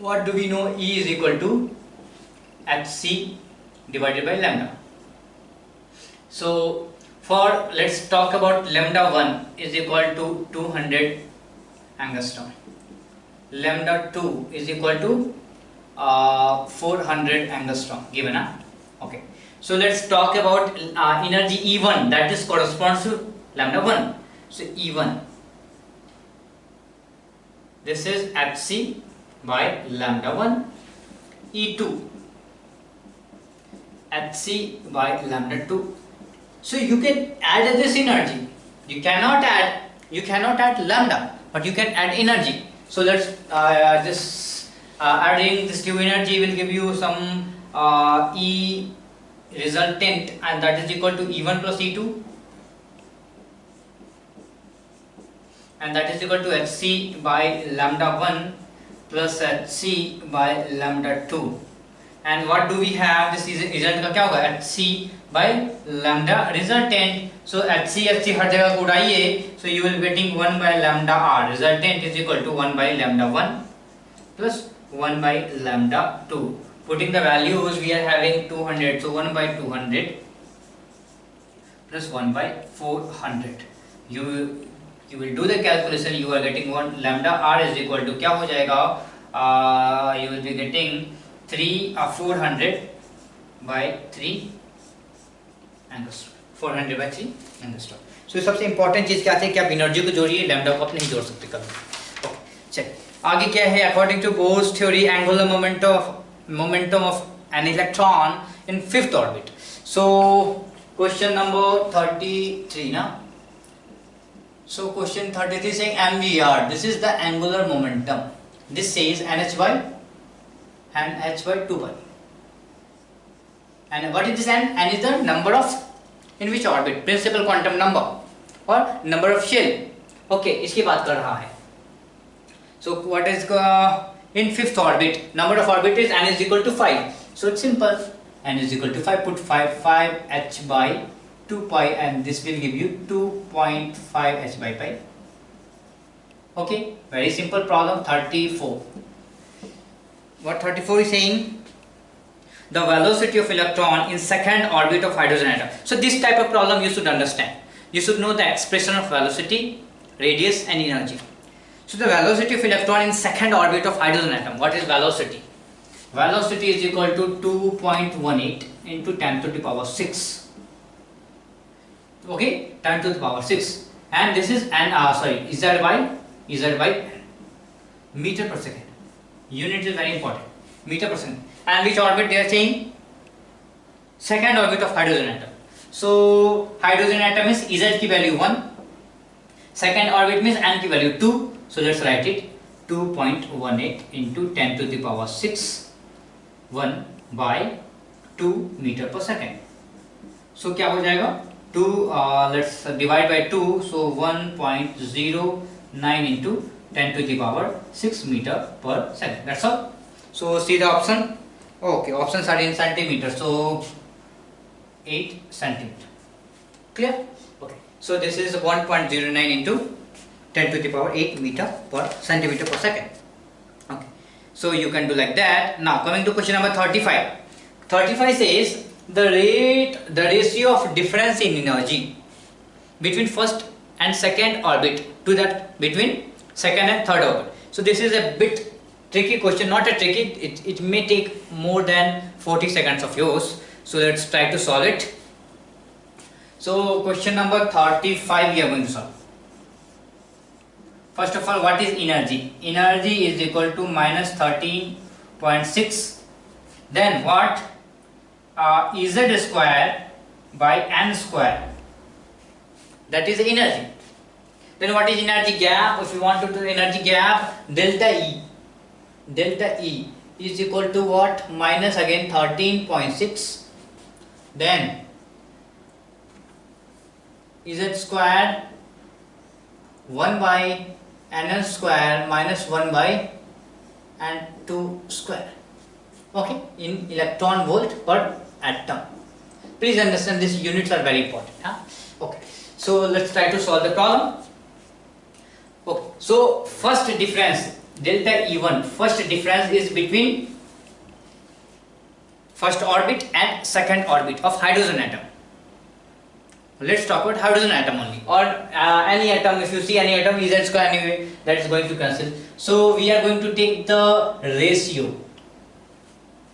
A: What do we know? E is equal to hc divided by lambda. So for, let's talk about lambda 1 is equal to 200 angstrom. Lambda 2 is equal to 400 angstrom given. Okay, so let's talk about energy E1, that is corresponds to lambda 1. So E1, this is hc by lambda 1. E2, hc by lambda 2. So you can add this energy. You cannot add lambda, but you can add energy. So let's this adding this Q energy will give you some E resultant, and that is equal to E1 plus E2, and that is equal to Hc by lambda 1 plus Hc by lambda 2. And what do we have? This is result का क्या होगा? Hc by lambda resultant. So Hc हर जगह को उड़ाइए, so you will getting 1 by lambda r. Resultant is equal to 1 by lambda 1 plus 1 by lambda 2. Putting the values, we are having 200, so 1 by 200 plus 1 by 400. You will do the calculation. You are getting 1 lambda r is equal to क्या हो जाएगा? You will be getting 400 by 3 angstrom. 400 by 3 angstrom. So सबसे important चीज क्या है कि आप energy को जोड़िए, लैम्डा को आप नहीं जोड़ सकते कभी. ओके, चलिए आगे क्या है? According to Bohr's theory, angular momentum of an electron in fifth orbit. So question number 33 na. So question 33 saying MVR. This is the angular momentum. This says nh by 2 pi. And what is this n? N is the number of in which orbit? Principal quantum number or number of shell. Okay, इसकी बात कर रहा है. So what is in fifth orbit? Number of orbit is n is equal to 5. So it's simple. N is equal to 5. Put 5 h by 2 pi, and this will give you 2.5 h by pi. Okay, very simple problem. 34. What 34 is saying? The velocity of electron in second orbit of hydrogen atom. So this type of problem you should understand. You should know the expression of velocity, radius and energy. So the velocity of electron in second orbit of hydrogen atom. What is velocity? Velocity is equal to 2.18 into 10 to the power 6. Okay, 10 to the power 6. And this is Z by meter per second. Unit is very important. Meter per second. And which orbit they are saying? Second orbit of hydrogen atom. So hydrogen atom is Z की value 1. Second orbit means n की value 2. So let's write it 2.18 into 10 to the power 6 1 by 2 meter per second. So क्या हो जाएगा? 2 let's divide by 2. So 1.09 into 10 to the power 6 meter per second. That's all. So see the option. Okay, options are in centimeter. So 8 centimeter. Clear? Okay. So this is 1.09 into 10 to the power 8 meter per centimeter per second. Okay. So you can do like that. Now coming to question number 35. 35 says the ratio of difference in energy between first and second orbit to that between second and third orbit. So this is a bit tricky question, not a tricky, it may take more than 40 seconds of yours. So let's try to solve it. So question number 35 we are going to solve. First of all, what is energy? Energy is equal to minus 13.6. Then what? Z square by n square. That is energy. Then what is energy gap? If you want to do energy gap, delta E. Delta E is equal to what? Minus again 13.6. Then Z square 1 by n square minus 1 by n2 square. Okay, in electron volt per atom. Please understand these units are very important. Huh? Okay, so let's try to solve the problem. Okay, so first difference delta E1, first difference is between first orbit and second orbit of hydrogen atom. Let's talk about hydrogen atom only, or any atom. If you see any atom, Z square anyway, that is going to cancel. So we are going to take the ratio.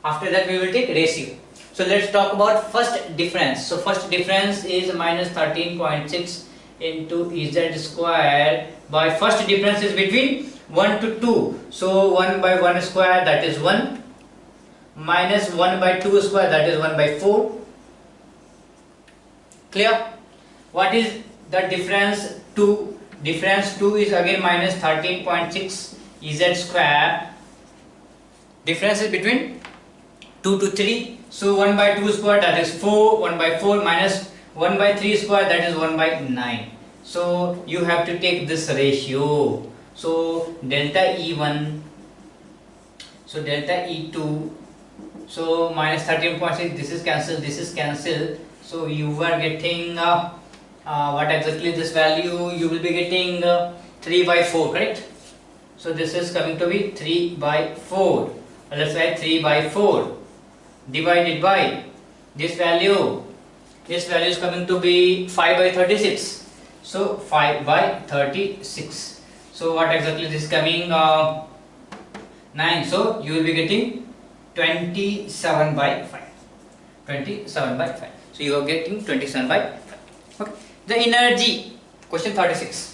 A: After that we will take ratio. So let's talk about first difference. So first difference is minus 13.6 into Z square by first difference is between 1 to 2. So 1 by 1 square, that is 1, minus 1 by 2 square, that is 1 by 4. Clear? What is the difference? 2. Difference 2 is again minus 13.6 Ez square. Difference is between 2 to 3. So 1 by 2 square, that is 4. 1 by 4 minus 1 by 3 square, that is 1 by 9. So you have to take this ratio. So delta E1, so delta E2, so minus 13.6, this is cancelled, this is cancelled. So you are getting what exactly this value? You will be getting 3 by 4, correct? So this is coming to be 3 by 4. Let's write 3 by 4 divided by this value. This value is coming to be 5 by 36. So 5 by 36. So what exactly this is coming? 9. So you will be getting 27 by 5. 27 by 5. So you are getting 27 by 5. Okay. The energy. Question 36.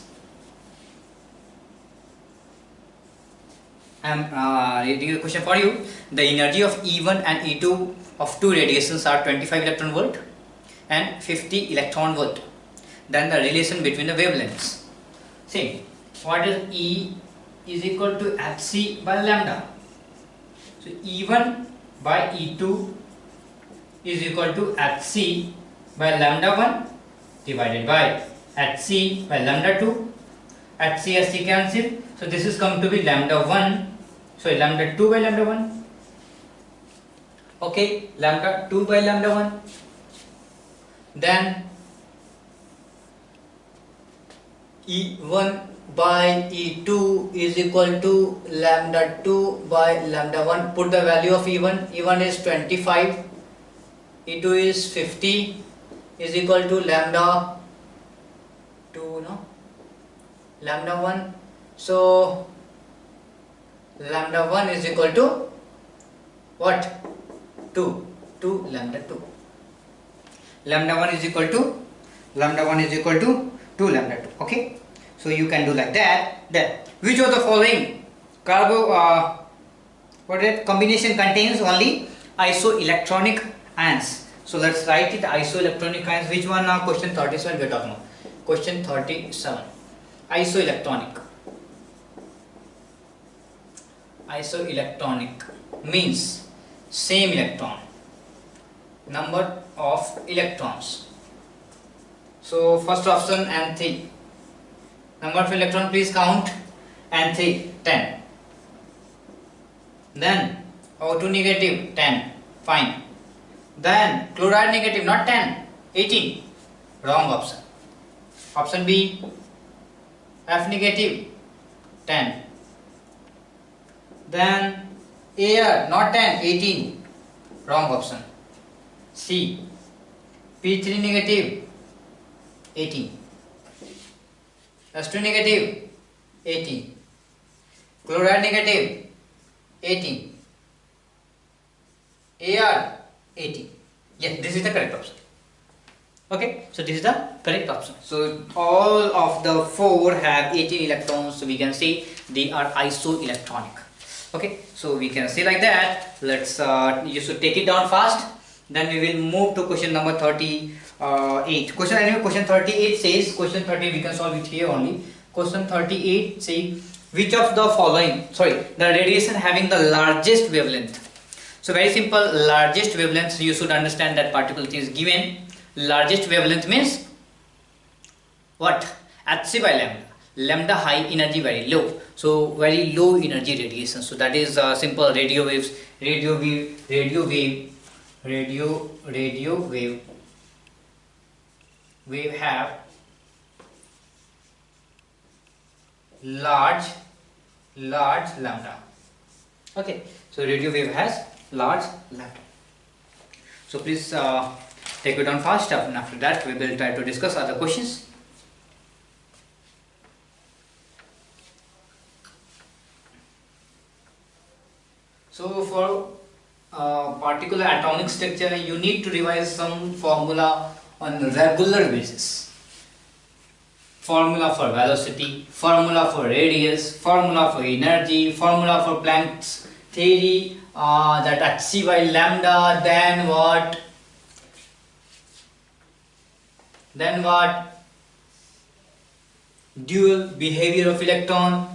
A: I am reading the question for you. The energy of E1 and E2 of two radiations are 25 electron volt and 50 electron volt. Then the relation between the wavelengths. See, what is E is equal to Hc by lambda. So E1 by E2 is equal to Hc by lambda 1 divided by Hc by lambda 2. Hc cancel. So this is come to be lambda 1. So lambda 2 by lambda 1. Okay, lambda 2 by lambda 1. Then E1 by E2 is equal to lambda 2 by lambda 1. Put the value of E1. E1 is 25. E2 is 50 is equal to lambda 2, no? Lambda 1. So lambda 1 is equal to what? 2. 2 lambda 2. Lambda 1 is equal to 2 lambda 2. Okay. So you can do like that. Then which of the following combination contains only isoelectronic ions? So let's write it. Isoelectronic ions. Which one now? Question 37 we are talking about. Question 37. Isoelectronic. Isoelectronic means same electron, number of electrons. So first option N3. Number of electron, please count. N3 10. Then O2 negative 10. Fine. Then chloride negative, not 10, 18. Wrong option. Option B. F negative 10. Then Air, not 10, 18. Wrong option. C. P3 negative 18. S2 negative 18. Chloride negative 18. Ar 18. Yes, this is the correct option. Okay, so this is the correct option. So all of the four have 18 electrons, so we can say they are isoelectronic. Okay, so we can say like that. Let's you should take it down fast. Then we will move to question number 38. Question 38 says, question 30 we can solve it here only. Question 38 say, which of the following, the radiation having the largest wavelength. So very simple, largest wavelength, you should understand that particular thing is given. Largest wavelength means what? Hc by lambda. Lambda high, energy very low. So very low energy radiation. So that is simple radio waves. Radio wave have large lambda. Okay, so radio wave has large lambda. So please take it down fast, and after that we will try to discuss other questions. So for particular atomic structure you need to revise some formula on regular basis. Formula for velocity, formula for radius, formula for energy, formula for Planck's theory, that Hc by lambda, then what? Then what? Dual behavior of electron.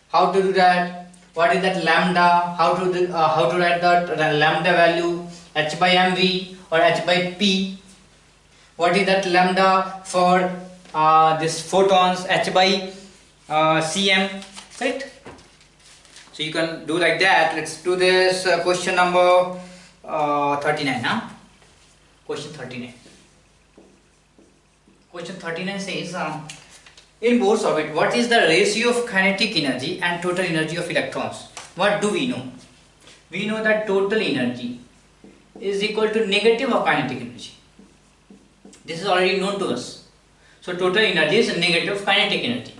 A: How to do that? What is that lambda? How to write that lambda value? H by mv or h by p. What is that lambda for this photons? H by cm, right? So you can do like that. Let's do this question number 39 now. Question 39. Question 39 says in Bohr's orbit, what is the ratio of kinetic energy and total energy of electrons? What do we know? We know that total energy is equal to negative of kinetic energy. This is already known to us. So total energy is negative of kinetic energy.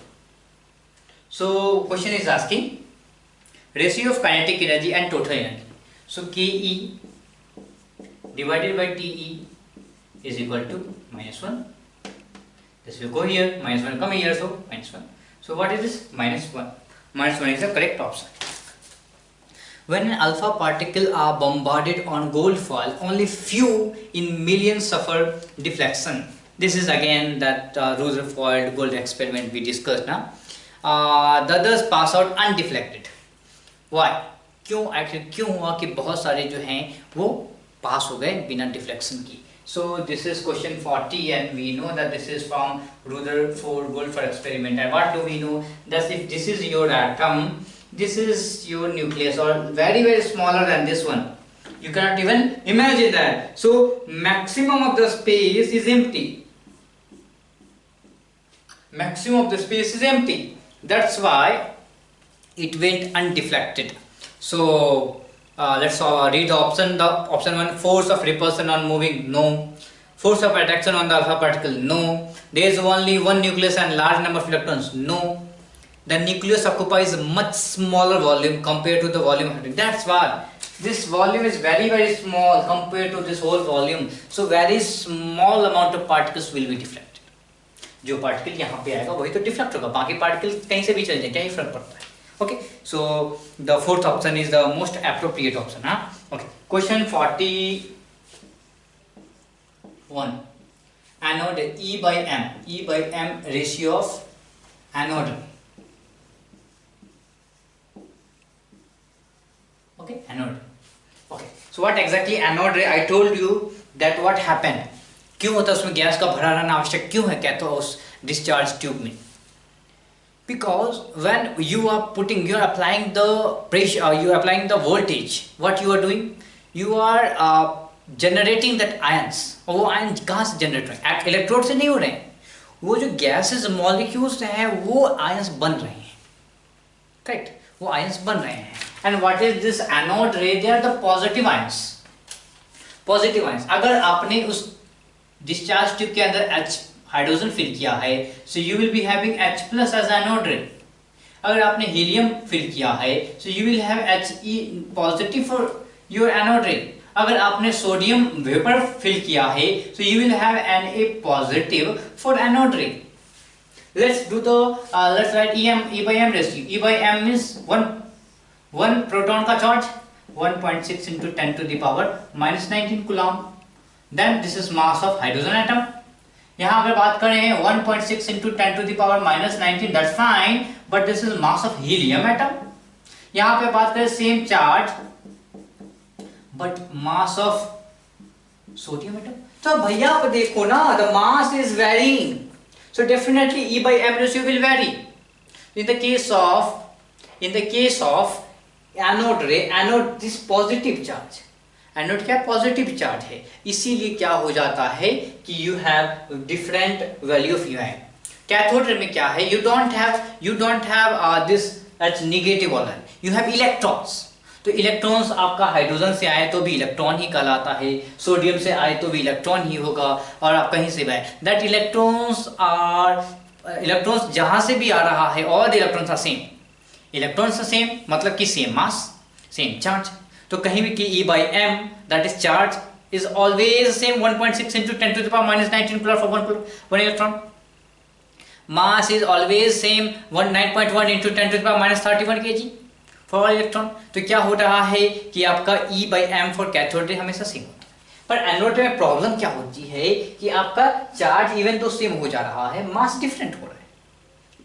A: So question is asking ratio of kinetic energy and total energy. So Ke divided by Te is equal to -1. This will go here, -1 come here, so -1. So what is this? -1. -1 is the correct option. When an alpha particle are bombarded on gold foil, only few in millions suffer deflection. This is again that Rutherford gold experiment we discussed now. The others pass out undeflected. Why? क्यों हुआ कि बहुत सारे जो हैं वो पास हो गए बिना डिफ्लेक्शन की. So this is question 40 and we know that this is from Rutherford Goldfarb experiment. And what do we know? That if this is your atom, this is your nucleus, or very smaller than this one. You cannot even imagine that. So maximum of the space is empty. Maximum of the space is empty. That's why it went undeflected. So let's read the option. The option 1, force of repulsion on moving, no. Force of attraction on the alpha particle, no. There is only one nucleus and large number of electrons, no. The nucleus occupies a much smaller volume compared to the volume of attraction. That's why this volume is very small compared to this whole volume. So very small amount of particles will be deflected. जो particle यहाँ पे आएगा वही तो deflect होगा, बाकी particle कहीं से भी चल जाए, क्या ही फर्क पड़ता है. Okay, so the fourth option is the most appropriate option. Okay, question 41. Anode E by M ratio of anode. Okay, anode. Okay, so what exactly anode ray? I told you that what happened. क्यों होता है उसमें gas का भरा रहना आवश्यक क्यों है कहते हो उस डिस्चार्ज ट्यूब में? Because when you are applying the pressure, you are applying the voltage, what you are doing, you are generating that ions. और वो आयन कहाँ से जनरेट हो रहे हैं? इलेक्ट्रोड से नहीं हो रहे हैं, वो जो गैसेस मॉलिक्यूल्स हैं वो आयंस बन रहे हैं. करेक्ट, वो आयंस बन रहे हैं. And what is this anode ray? They are the positive ions. Positive ions. अगर आपने उस डिस्चार्ज ट्यूब के अंदर H हाइड्रोजन फिल किया है, so you will be having H plus as anode ray. अगर आपने हीलियम फिल किया है, so you will have He positive for your anode ray. अगर आपने सोडियम वेपर फिल किया है, so you will have Na positive for anode ray. Let's do the let's write E by M ratio. E by M means one proton का charge 1.6 into 10 to the power -19 coulomb. Then this is mass of hydrogen atom. यहाँ अगर बात करें 1.6 into 10 to the power -19, that's fine, but this is mass of helium atom. यहाँ पे बात करें same charge but mass of sodium atom. तो भैया आप देखो ना, the mass is varying, so definitely E by M ratio will vary. In the case of anode ray, anode this positive charge, anode क्या पॉजिटिव चार्ज है, इसीलिए क्या हो जाता है कि you have different value of UI. Cathode ray में क्या है, you don't have this H negative order, you have electrons. तो इलेक्ट्रॉन्स आपका हाइड्रोजन से आए तो भी इलेक्ट्रॉन ही कहलाता है, सोडियम से आए तो भी इलेक्ट्रॉन ही होगा, और आप कहीं से भी आए दैट इलेक्ट्रॉन्स जहां से भी आ रहा है all the electrons are same. Electrons are same मतलब कि सेम मास सेम चार्ज. तो कहीं भी कि E by M that is charge is always same 1.6 into 10 to the power -19 coulomb for one electron. Mass is always same 9.1 into 10 to the power -31 kg for all electron. तो क्या हो रहा है कि आपका E by M for cathode ray हमेशा same होता है. पर एनोड में प्रॉब्लम क्या होती है कि आपका चार्ज इवन तो सेम हो जा रहा है, मास डिफरेंट हो रहा है,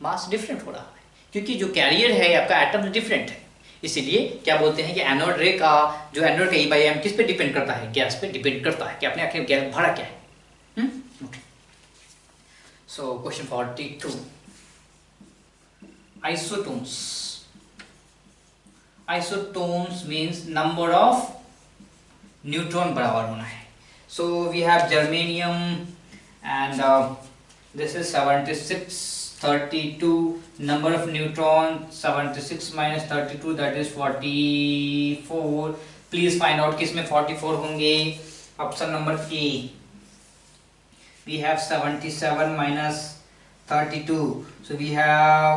A: मास डिफरेंट हो रहा है, क्योंकि जो कैरियर है आपका एटम डिफरेंट है। इसीलिए क्या बोलते हैं कि एनोड रे का जो एनोड का E/M किस पे डिपेंड करता है, गैस पे डिपेंड करता है कि आपने आखिर गैस भरा क्या है। Okay, so question 42, isotones. Isotones means number of neutron बराबर होना है। So we have germanium and this is 76, 32 number of neutron 76 minus 32 that is 44. Please find out किस में 44 होंगे। Option number A, we have 77 minus 32, so we have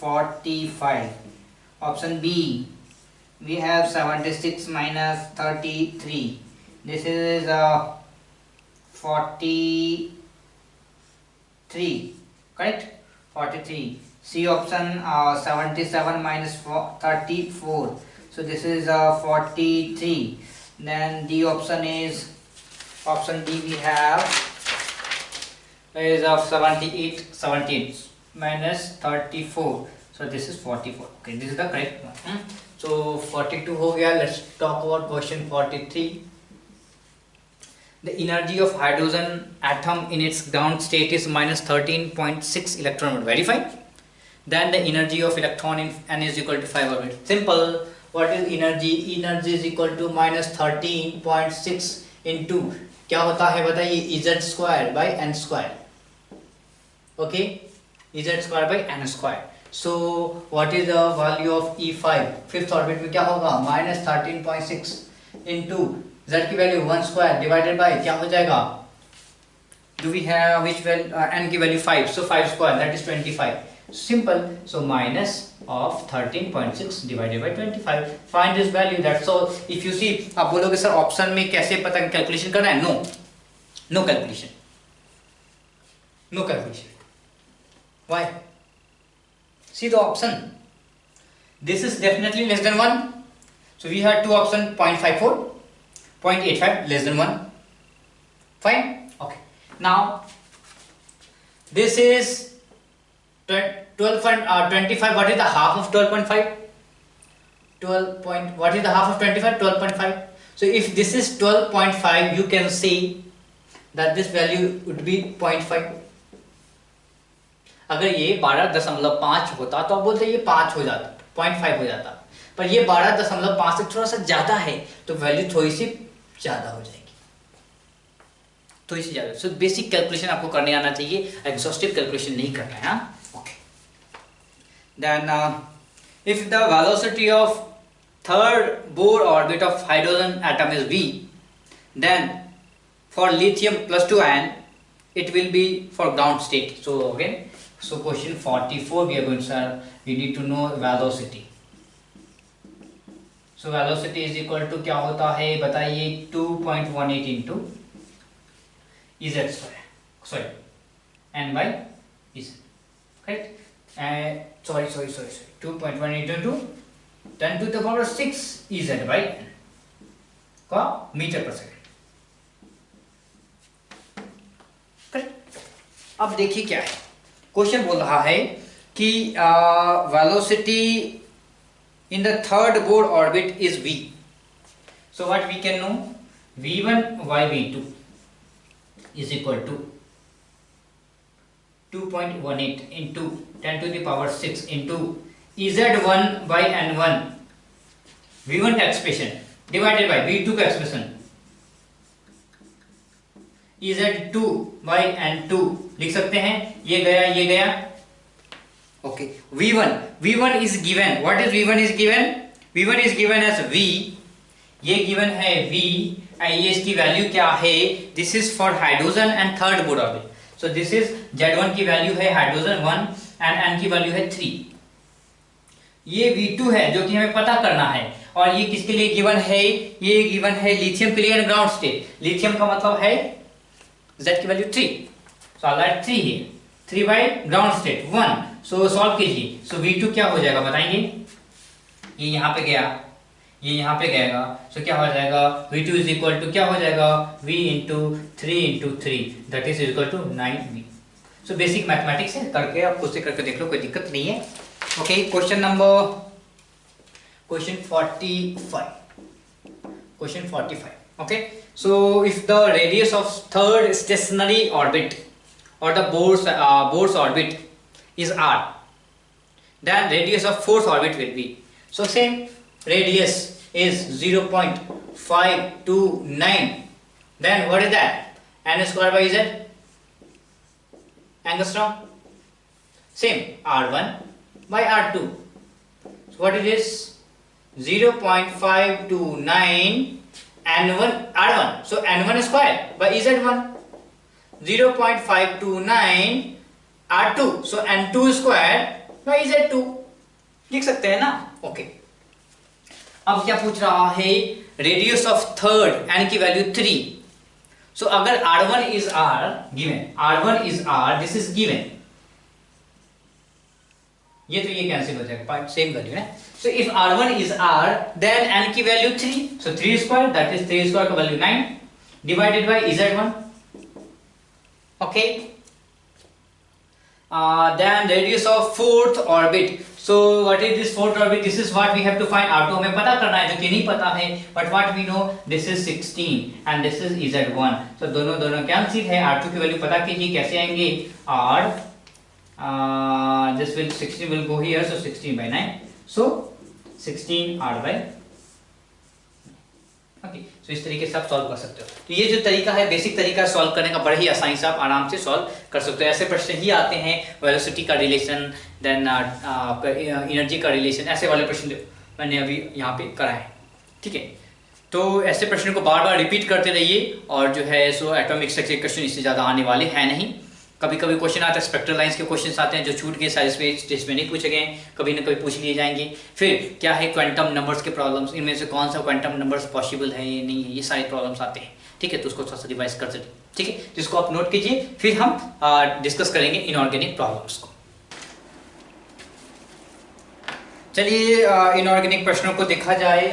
A: 45. Option B, we have 76 minus 33, this is 43, correct, 43. C option, 77 minus 34, so this is 43. Then D option is, option D we have is of 78 minus 34, so this is 44. Okay, this is the correct one. So 42 हो गया. Let's talk about question 43. The energy of hydrogen atom in its ground state is minus 13.6 electron volt. Verify. Then the energy of electron in n is equal to 5 orbit. Simple. What is energy? Energy is equal to minus 13.6 into क्या होता है बताइए, z square by n square. Okay, z square by n square. So what is the value of E5? Fifth orbit में क्या होगा, minus 13.6 into z की value 1 square divided by क्या हो जाएगा, do we have which value, n की value 5, so 5 square that is 25. Simple. So minus of 13.6 divided by 25. Find this value. That's all. If you see, आप बोलोगे sir option में कैसे पता calculation करना है? No calculation, no calculation. Why? See the option. This is definitely less than 1. So we had two options, 0.54, 0.85, less than 1. Fine. Okay. Now this is 12.25. What is the half of 12.5? 12. What is the half of 25? 12.5. So if this is 12.5, you can see that this value would be 0.5. अगर ये 12.5 होता तो आप बोलते ये 5 हो जाता, 0.5 हो जाता, पर ये 12.5 से थोड़ा सा ज्यादा है तो वैल्यू थोड़ी सी ज्यादा हो जाएगी, थोड़ी सी ज्यादा. सो बेसिक कैलकुलेशन आपको करने आना चाहिए, एग्जॉस्टिव कैलकुलेशन नहीं करना है. हाँ, okay. Then if the velocity of third Bohr orbit of hydrogen atom is v, then for lithium +2 ion it will be for ground state. So again, so question 44 we are going to start. We need to know velocity. So velocity is equal to क्या होता है बताइए, 2.18 into z square, sorry, n by z, correct? Sorry 2.18 into 10 to the power 6 z by n का metre per second. अब देखिए क्या है question, बोल रहा है कि velocity in the third Bohr orbit is v. So what we can know, v1 by v2 is equal to 2.18 into 10 to the power 6 into z1 by n1, v1 का expression divided by v2 का expression z2 by n2 लिख सकते हैं. ये गया. Okay, v1 is given. What is v1 is given? v1 is given as v. ये given है v, ये इसकी वैल्यू क्या है? This is for hydrogen and third Bohr orbit. So this is z1 की वैल्यू है हाइड्रोजन 1 एंड n की value है 3. ये v2 है जो कि हमें पता करना है, और ये किसके लिए गिवन है? ये गिवन है लिथियम के लिए ग्राउंड स्टेट. लिथियम का मतलब है z की value 3, so I write 3 here, 3 by ground state 1. So solve कीजिए. सो v2 क्या हो जाएगा बताएंगे? ये यहाँ पे गया, ये यहाँ पे गएगा, सो क्या हो जाएगा V2 इज इक्वल टू क्या हो जाएगा V into 3 that is equal to 9V। So basic mathematics है, करके आप खुद से करके देख लो, कोई दिक्कत नहीं है। Okay, question 45। Okay, so if the radius of third stationary orbit or the Bohr's orbit is r, then radius of fourth orbit will be, so same radius is 0.529, then what is that, n square by z angstrom, same r1 by r2, so what it is 0.529 n1 r1, so n1 square by z1, 0.529 r2, so n2 square by z2, लिख सकते हैं ना। Okay, अब क्या पूछ रहा है, radius of third n की वैल्यू 3, सो अगर r1 is r given, r1 is r, this is given, ये तो ये कैंसिल हो जाएगा, सेम वैल्यू है। So if r1 is r, then n की value 3, so 3 square, that is 3 square का value 9 divided by z1. Okay, then radius of fourth orbit, so what is this fourth orbit, this is what we have to find, r2 हमें पता करना है जो कि नहीं पता है, but what we know, this is 16 and this is z1, so दोनों कैंसिल है, r2 की वैल्यू पता कीजिए, कैसे आएंगे, r this will 16 will go here, so 16 by 9, so 16 r by, okay, सो इस तरीके से आप सॉल्व कर सकते हो। तो ये जो तरीका है, बेसिक तरीका है सॉल्व करने का, बड़ा ही आसानी से आप आराम से सॉल्व कर सकते हो। ऐसे प्रश्न ही आते हैं, वेलोसिटी का रिलेशन, देन एनर्जी का रिलेशन, ऐसे वाले प्रश्न मैंने अभी यहाँ पे कराए हैं, ठीक है। तो ऐसे प्रश्नों को बार बार रिपीट करते रहिए, और जो है सो एटॉमिक स्ट्रक्चर के क्वेश्चन इससे ज़्यादा आने वाले हैं नहीं। कभी कभी क्वेश्चन आता है, स्पेक्ट्रल लाइंस के क्वेश्चन आते हैं जो छूट गए साइंस में, टेस्ट में नहीं पूछे गए, कभी ना कभी पूछ लिए जाएंगे। फिर क्या है, क्वांटम नंबर्स के प्रॉब्लम्स, इनमें से कौन सा क्वांटम नंबर्स पॉसिबल है ये नहीं है, ये सारे प्रॉब्लम्स आते हैं, ठीक है। तो उसको थोड़ा सा रिवाइज कर सकते, ठीक है, तो इसको आप नोट कीजिए, फिर हम डिस्कस करेंगे इनऑर्गेनिक प्रॉब्लम्स को। चलिए इनऑर्गेनिक प्रश्नों को देखा जाए,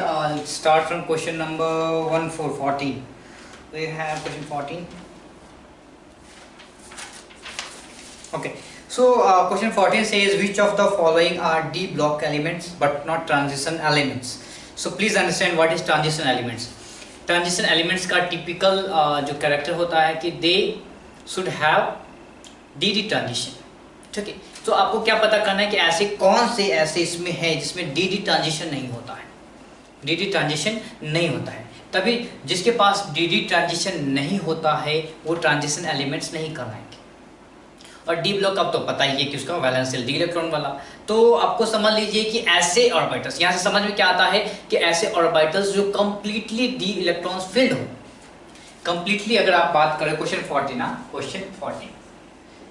A: start from question number 1414। We have question 14। Okay, so question 14 says which of the following are D block elements but not transition elements. So please understand what is transition elements. Transition elements का typical जो character होता है कि they should have DD transition, ठीक है। तो आपको क्या पता करना है कि ऐसे कौन से ऐसे इसमें है जिसमें DD transition नहीं होता है, DD transition नहीं होता है, तभी जिसके पास DD transition नहीं होता है वो transition elements नहीं करवाएंगे। और डी ब्लॉक आपको तो पता ही है कि उसका वैलेंस शेल डी इलेक्ट्रॉन वाला, तो आपको समझ लीजिए कि ऐसे ऑर्बिटल्स, यहाँ से समझ में क्या आता है कि ऐसे ऑर्बिटल्स जो कंप्लीटली डी इलेक्ट्रॉन्स फिल्ड हो, कंप्लीटली। अगर आप बात करें क्वेश्चन 14 ना, क्वेश्चन 14,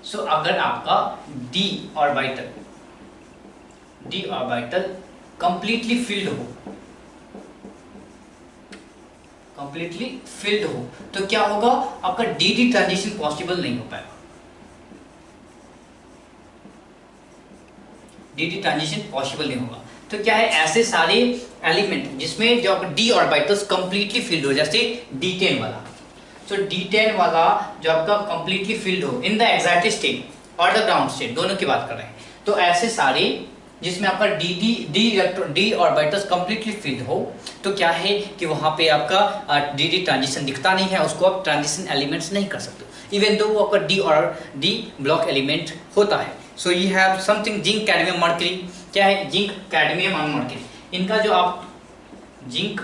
A: सो अगर आपका डी ऑर्बिटल कंप्लीटली फिल्ड हो, तो क्या होगा, आपका डी ट्रांजिशन पॉसिबल नहीं हो पाएगा, डी ट्रांजिशन पॉसिबल नहीं होगा। तो क्या है, ऐसे सारे एलिमेंट जिसमें जो डी ऑर्बिटल्स कंप्लीटली फिल्ड हो, जैसे D10 वाला, तो D10 वाला जो आपका कंप्लीटली फिल्ड हो इन द एक्साइटेड स्टेट और द ग्राउंड स्टेट, दोनों की बात कर रहे हैं। तो ऐसे सारे जिसमें आपका डी ऑर्बिटल्स कंप्लीटली फिल्ड हो, तो क्या है कि वहां पे आपका डी ट्रांजिशन दिखता नहीं है, उसको आप ट्रांजिशन एलिमेंट्स नहीं कर सकते, इवन दो वो आपका डी ब्लॉक एलिमेंट होता है। So you have something zinc cadmium mercury, क्या है, जिंक कैडमियम एंड मर्क्यूरी, इनका जो आप जिंक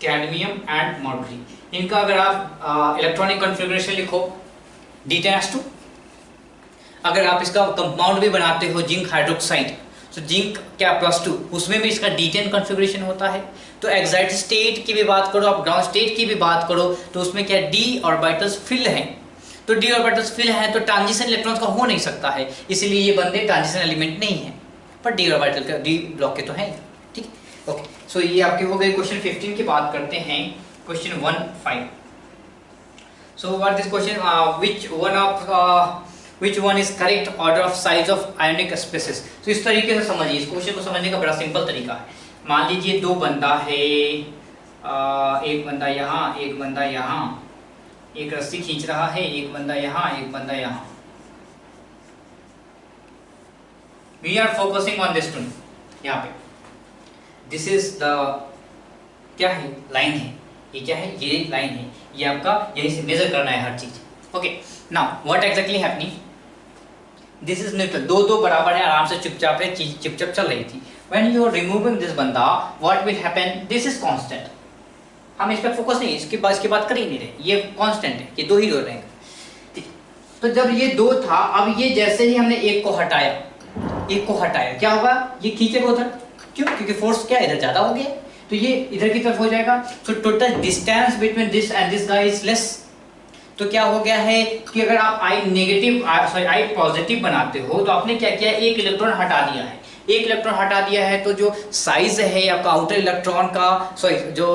A: कैडमियम एंड मर्क्यूरी, इनका अगर आप इलेक्ट्रॉनिक कॉन्फ़िगरेशन लिखो D10S2, अगर आप इसका कंपाउंड भी बनाते हो जिंक हाइड्रोक्साइड, तो जिंक क्या +2, उसमें भी इसका D10 कॉन्फ़िगरेशन होता है। तो एक्साइटेड स्टेट की भी बात करो, आप ग्राउंड स्टेट की भी बात करो, तो उसमें क्या डी ऑर्बिटल्स फिल हैं, तो डी ऑर्बिटल्स फिल हैं तो ट्रांजिशन इलेक्ट्रॉन्स का हो नहीं सकता है, इसलिए ये बंदे ट्रांजिशन एलिमेंट नहीं है, पर डी ऑर्बिटल का डी ब्लॉक के तो हैं, ठीक है। ओके, सो ये आपके हो गए। क्वेश्चन 15 की बात करते हैं, question 15। So what this question, which one is correct order of size of ionic species। तो इस तरीके से समझिए, इस क्वेश्चन को समझने का बड़ा सिंपल तरीका है। मान लीजिए दो बंदा है, एक बंदा यहाँ, एक बंदा यहाँ, एक रस्सी खींच रहा है, एक बंदा यहाँ, एक बंदा यहाँ। We are focusing on this two, यहाँ पे दिस इज द क्या है, लाइन है, ये क्या है, ये लाइन है, ये आपका यहीं से मेजर करना है हर चीज। Okay, now what exactly happening, this is neutral, दो दो बराबर है, आराम से चुपचाप है, चीज चुपचाप चल रही थी। When you are removing this बंदा, what will happen, this is constant, हम इस पर फोकस नहीं, इसकी बात कर ही नहीं रहे, ये कांस्टेंट है, ये दो ही हो रहेंगे। तो जब ये दो था, अब ये जैसे ही हमने एक को हटाया, एक को हटाया, क्या होगा, ये खींचेगा उधर, क्यों, क्योंकि फोर्स क्या इधर ज्यादा हो गया, तो ये इधर की तरफ हो जाएगा। तो total distance between this and this guy is less. तो क्या हो गया है कि अगर आप आई नेगेटिव सॉरी आई पॉजिटिव बनाते हो, तो आपने क्या किया, एक इलेक्ट्रॉन हटा दिया है, एक इलेक्ट्रॉन हटा दिया है, तो जो साइज है आपका आउटर इलेक्ट्रॉन का, सॉरी जो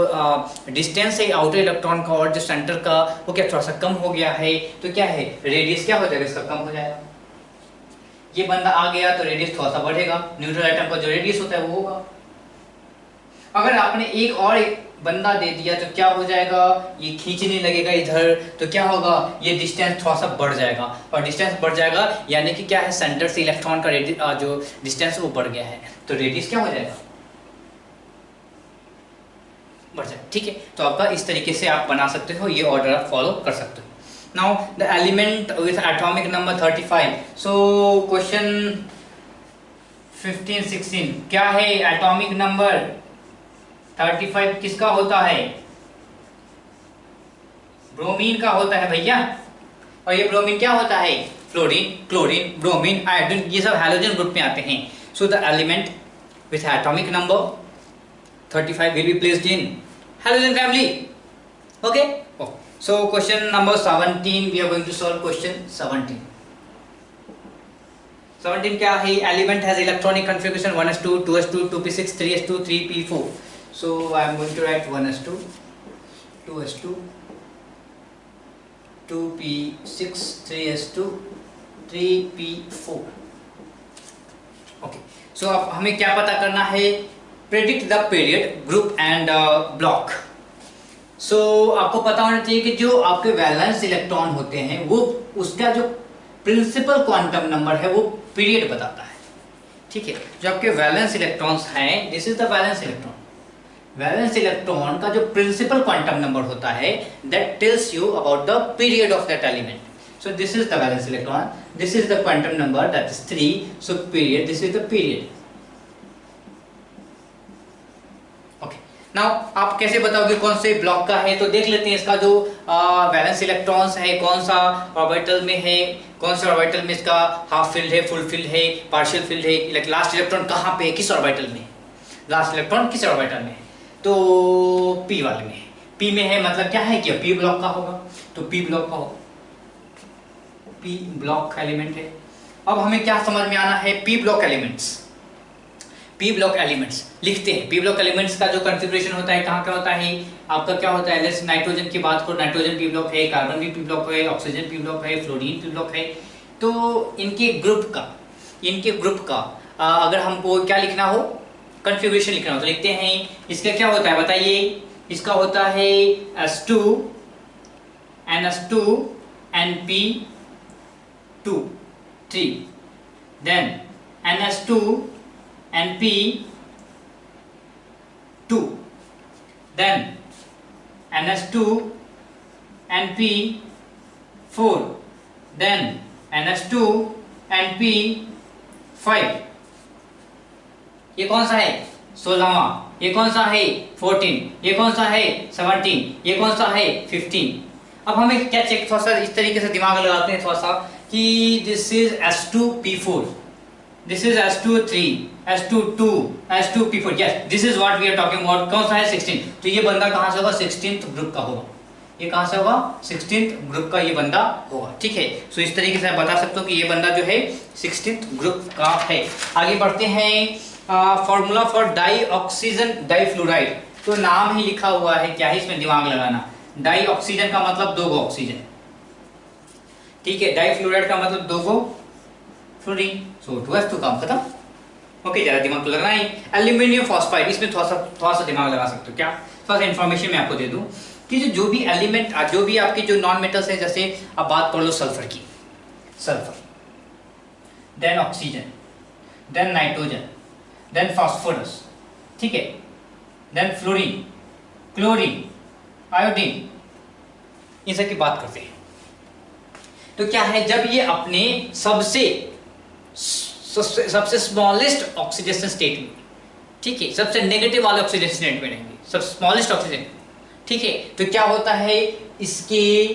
A: डिस्टेंस है आउटर इलेक्ट्रॉन का और जो सेंटर का, वो क्या थोड़ा सा कम हो गया है। तो क्या है, रेडियस क्या हो जाएगा, इसका कम हो जाएगा। ये बंदा आ गया तो रेडियस थोड़ा सा बढ़ेगा, न्यूट्रल एटम का जो रेडियस होता है वो होगा। अगर आपने एक और एक बंदा दे दिया तो क्या हो जाएगा, ये खींचने लगेगा इधर, तो क्या होगा, ये डिस्टेंस थोड़ा सा बढ़ जाएगा, और डिस्टेंस बढ़ जाएगा यानी कि क्या है, सेंटर से इलेक्ट्रॉन का जो डिस्टेंस वो बढ़ गया है, तो रेडियस क्या हो जाएगा, बढ़ जाएगा। ठीक है, तो आपका इस तरीके से आप बना सकते हो, ये ऑर्डर आप फॉलो कर सकते हो। Now the element with atomic number 35, so question 15-16 क्या है, एटॉमिक नंबर 35 किसका होता है, ब्रोमीन का होता है भैया। और ये ब्रोमीन क्या होता है, फ्लोरीन, क्लोरीन, ब्रोमीन, आयोडीन, ये सब हैलोजन ग्रुप में आते हैं। So the element with atomic number 35 will be placed in halogen family. Okay, so question number 17, we are going to solve question 17. 17 क्या है, element has electronic configuration 1s2, 2s2, 2p6, 3s2, 3p4. So I am going to write 1s2, 2s2, 2p6, 3s2, 3p4. Okay. So अब हमें क्या पता करना है, predict the period, group and block. So आपको पता होना चाहिए कि जो आपके वैलेंस इलेक्ट्रॉन होते हैं वो उसका जो प्रिंसिपल क्वांटम नंबर है वो पीरियड बताता है। ठीक है, जो आपके वैलेंस इलेक्ट्रॉन्स हैं, this is the valence electron. Valence electron का जो प्रिंसिपल क्वांटम नंबर होता है that tells you about the period of that element. So this is the valence electron, this is the quantum number that is 3, so period, this is the period. Okay, now आप कैसे बताओगे कौन से block का है, तो देख लेते हैं इसका जो वैलेंस इलेक्ट्रॉन्स है कौन सा ऑर्बिटल में है, कौन से ऑर्बिटल में इसका हाफ फिल्ड है, फुल फिल्ड है, पार्शियल फिल्ड है, लास्ट इलेक्ट्रॉन कहाँ पे है, किस ऑर्बिटल में, लास्ट इलेक्ट्रॉन किस ऑर्बिटल में है, तो पी वाले में है। पी में है मतलब क्या है कि पी ब्लॉक का होगा, तो पी ब्लॉक का होगा, पी ब्लॉक एलिमेंट है। अब हमें क्या समझ में आना है, P block elements, P block elements लिखते हैं। पी ब्लॉक एलिमेंट्स का जो कॉन्फ़िगरेशन होता है कहाँ क्या होता है, आपका क्या होता है, जैसे नाइट्रोजन की बात करो, नाइट्रोजन पी ब्लॉक है, कार्बन भी पी ब्लॉक है, ऑक्सीजन पी ब्लॉक है, फ्लोरीन पी ब्लॉक है। तो इनके ग्रुप का अगर हमको क्या लिखना हो, कॉन्फ़िगरेशन लिखना हो तो लिखते हैं। इसका क्या होता है बताइए, इसका होता है S2 NS2 NP2 3, then NS2 NP2, then NS2 NP4, then NS2 NP5। ये कौन सा है 16वां, ये कौन सा है 14, ये कौन सा है 17, ये कौन सा है 15। अब हमें क्या चेक, थोड़ा सा इस तरीके से दिमाग लगाते हैं थोड़ा सा कि this is S2P4, this is S2 3, S2 S2P4, yes this is what we are talking about. कौन सा है 16, तो ये बंदा कहां से होगा, 16th ग्रुप का होगा, ये कहां से होगा 16th ग्रुप का ये बंदा होगा। ठीक है, सो इस तरीके से आप बता सकते हो कि ये बंदा जो है 16th ग्रुप का है। आगे बढ़ते हैं, formula for die oxygen difluoride, तो नाम ही लिखा हुआ है, क्या है इसमें दिमाग लगाना। डाई ऑक्सीजन का मतलब 2 गो ऑक्सीजन, ठीक है, डाईफ्लोराइड का मतलब 2 गो फ्लोरीन, सो 2s2 काम खत्म। ओके, ज़्यादा दिमाग तो लगना नहीं। एल्यूमिनियम फॉस्फाइड, इसमें थोड़ा सा दिमाग लगा सकते हो। क्या थोड़ा सा इन्फॉर्मेशन मैं आपको दे दूं कि जो भी एलिमेंट, जो भी आपके जो नॉन मेटल्स हैं, जैसे अब बात कर लो सल्फर की, sulphur, then oxygen, then nitrogen, then phosphorus, ठीक है, देन फ्लोरीन, क्लोरीन, आयोडीन, इन सब की बात करते हैं। तो क्या है, जब ये अपने सबसे स्मॉलेस्ट ऑक्सीडेशन स्टेट में, ठीक है, सबसे नेगेटिव वाले ऑक्सीडेशन स्टेट में रहेंगे, सब स्मॉलेस्ट ऑक्सीजन, ठीक है, तो क्या होता है, इसके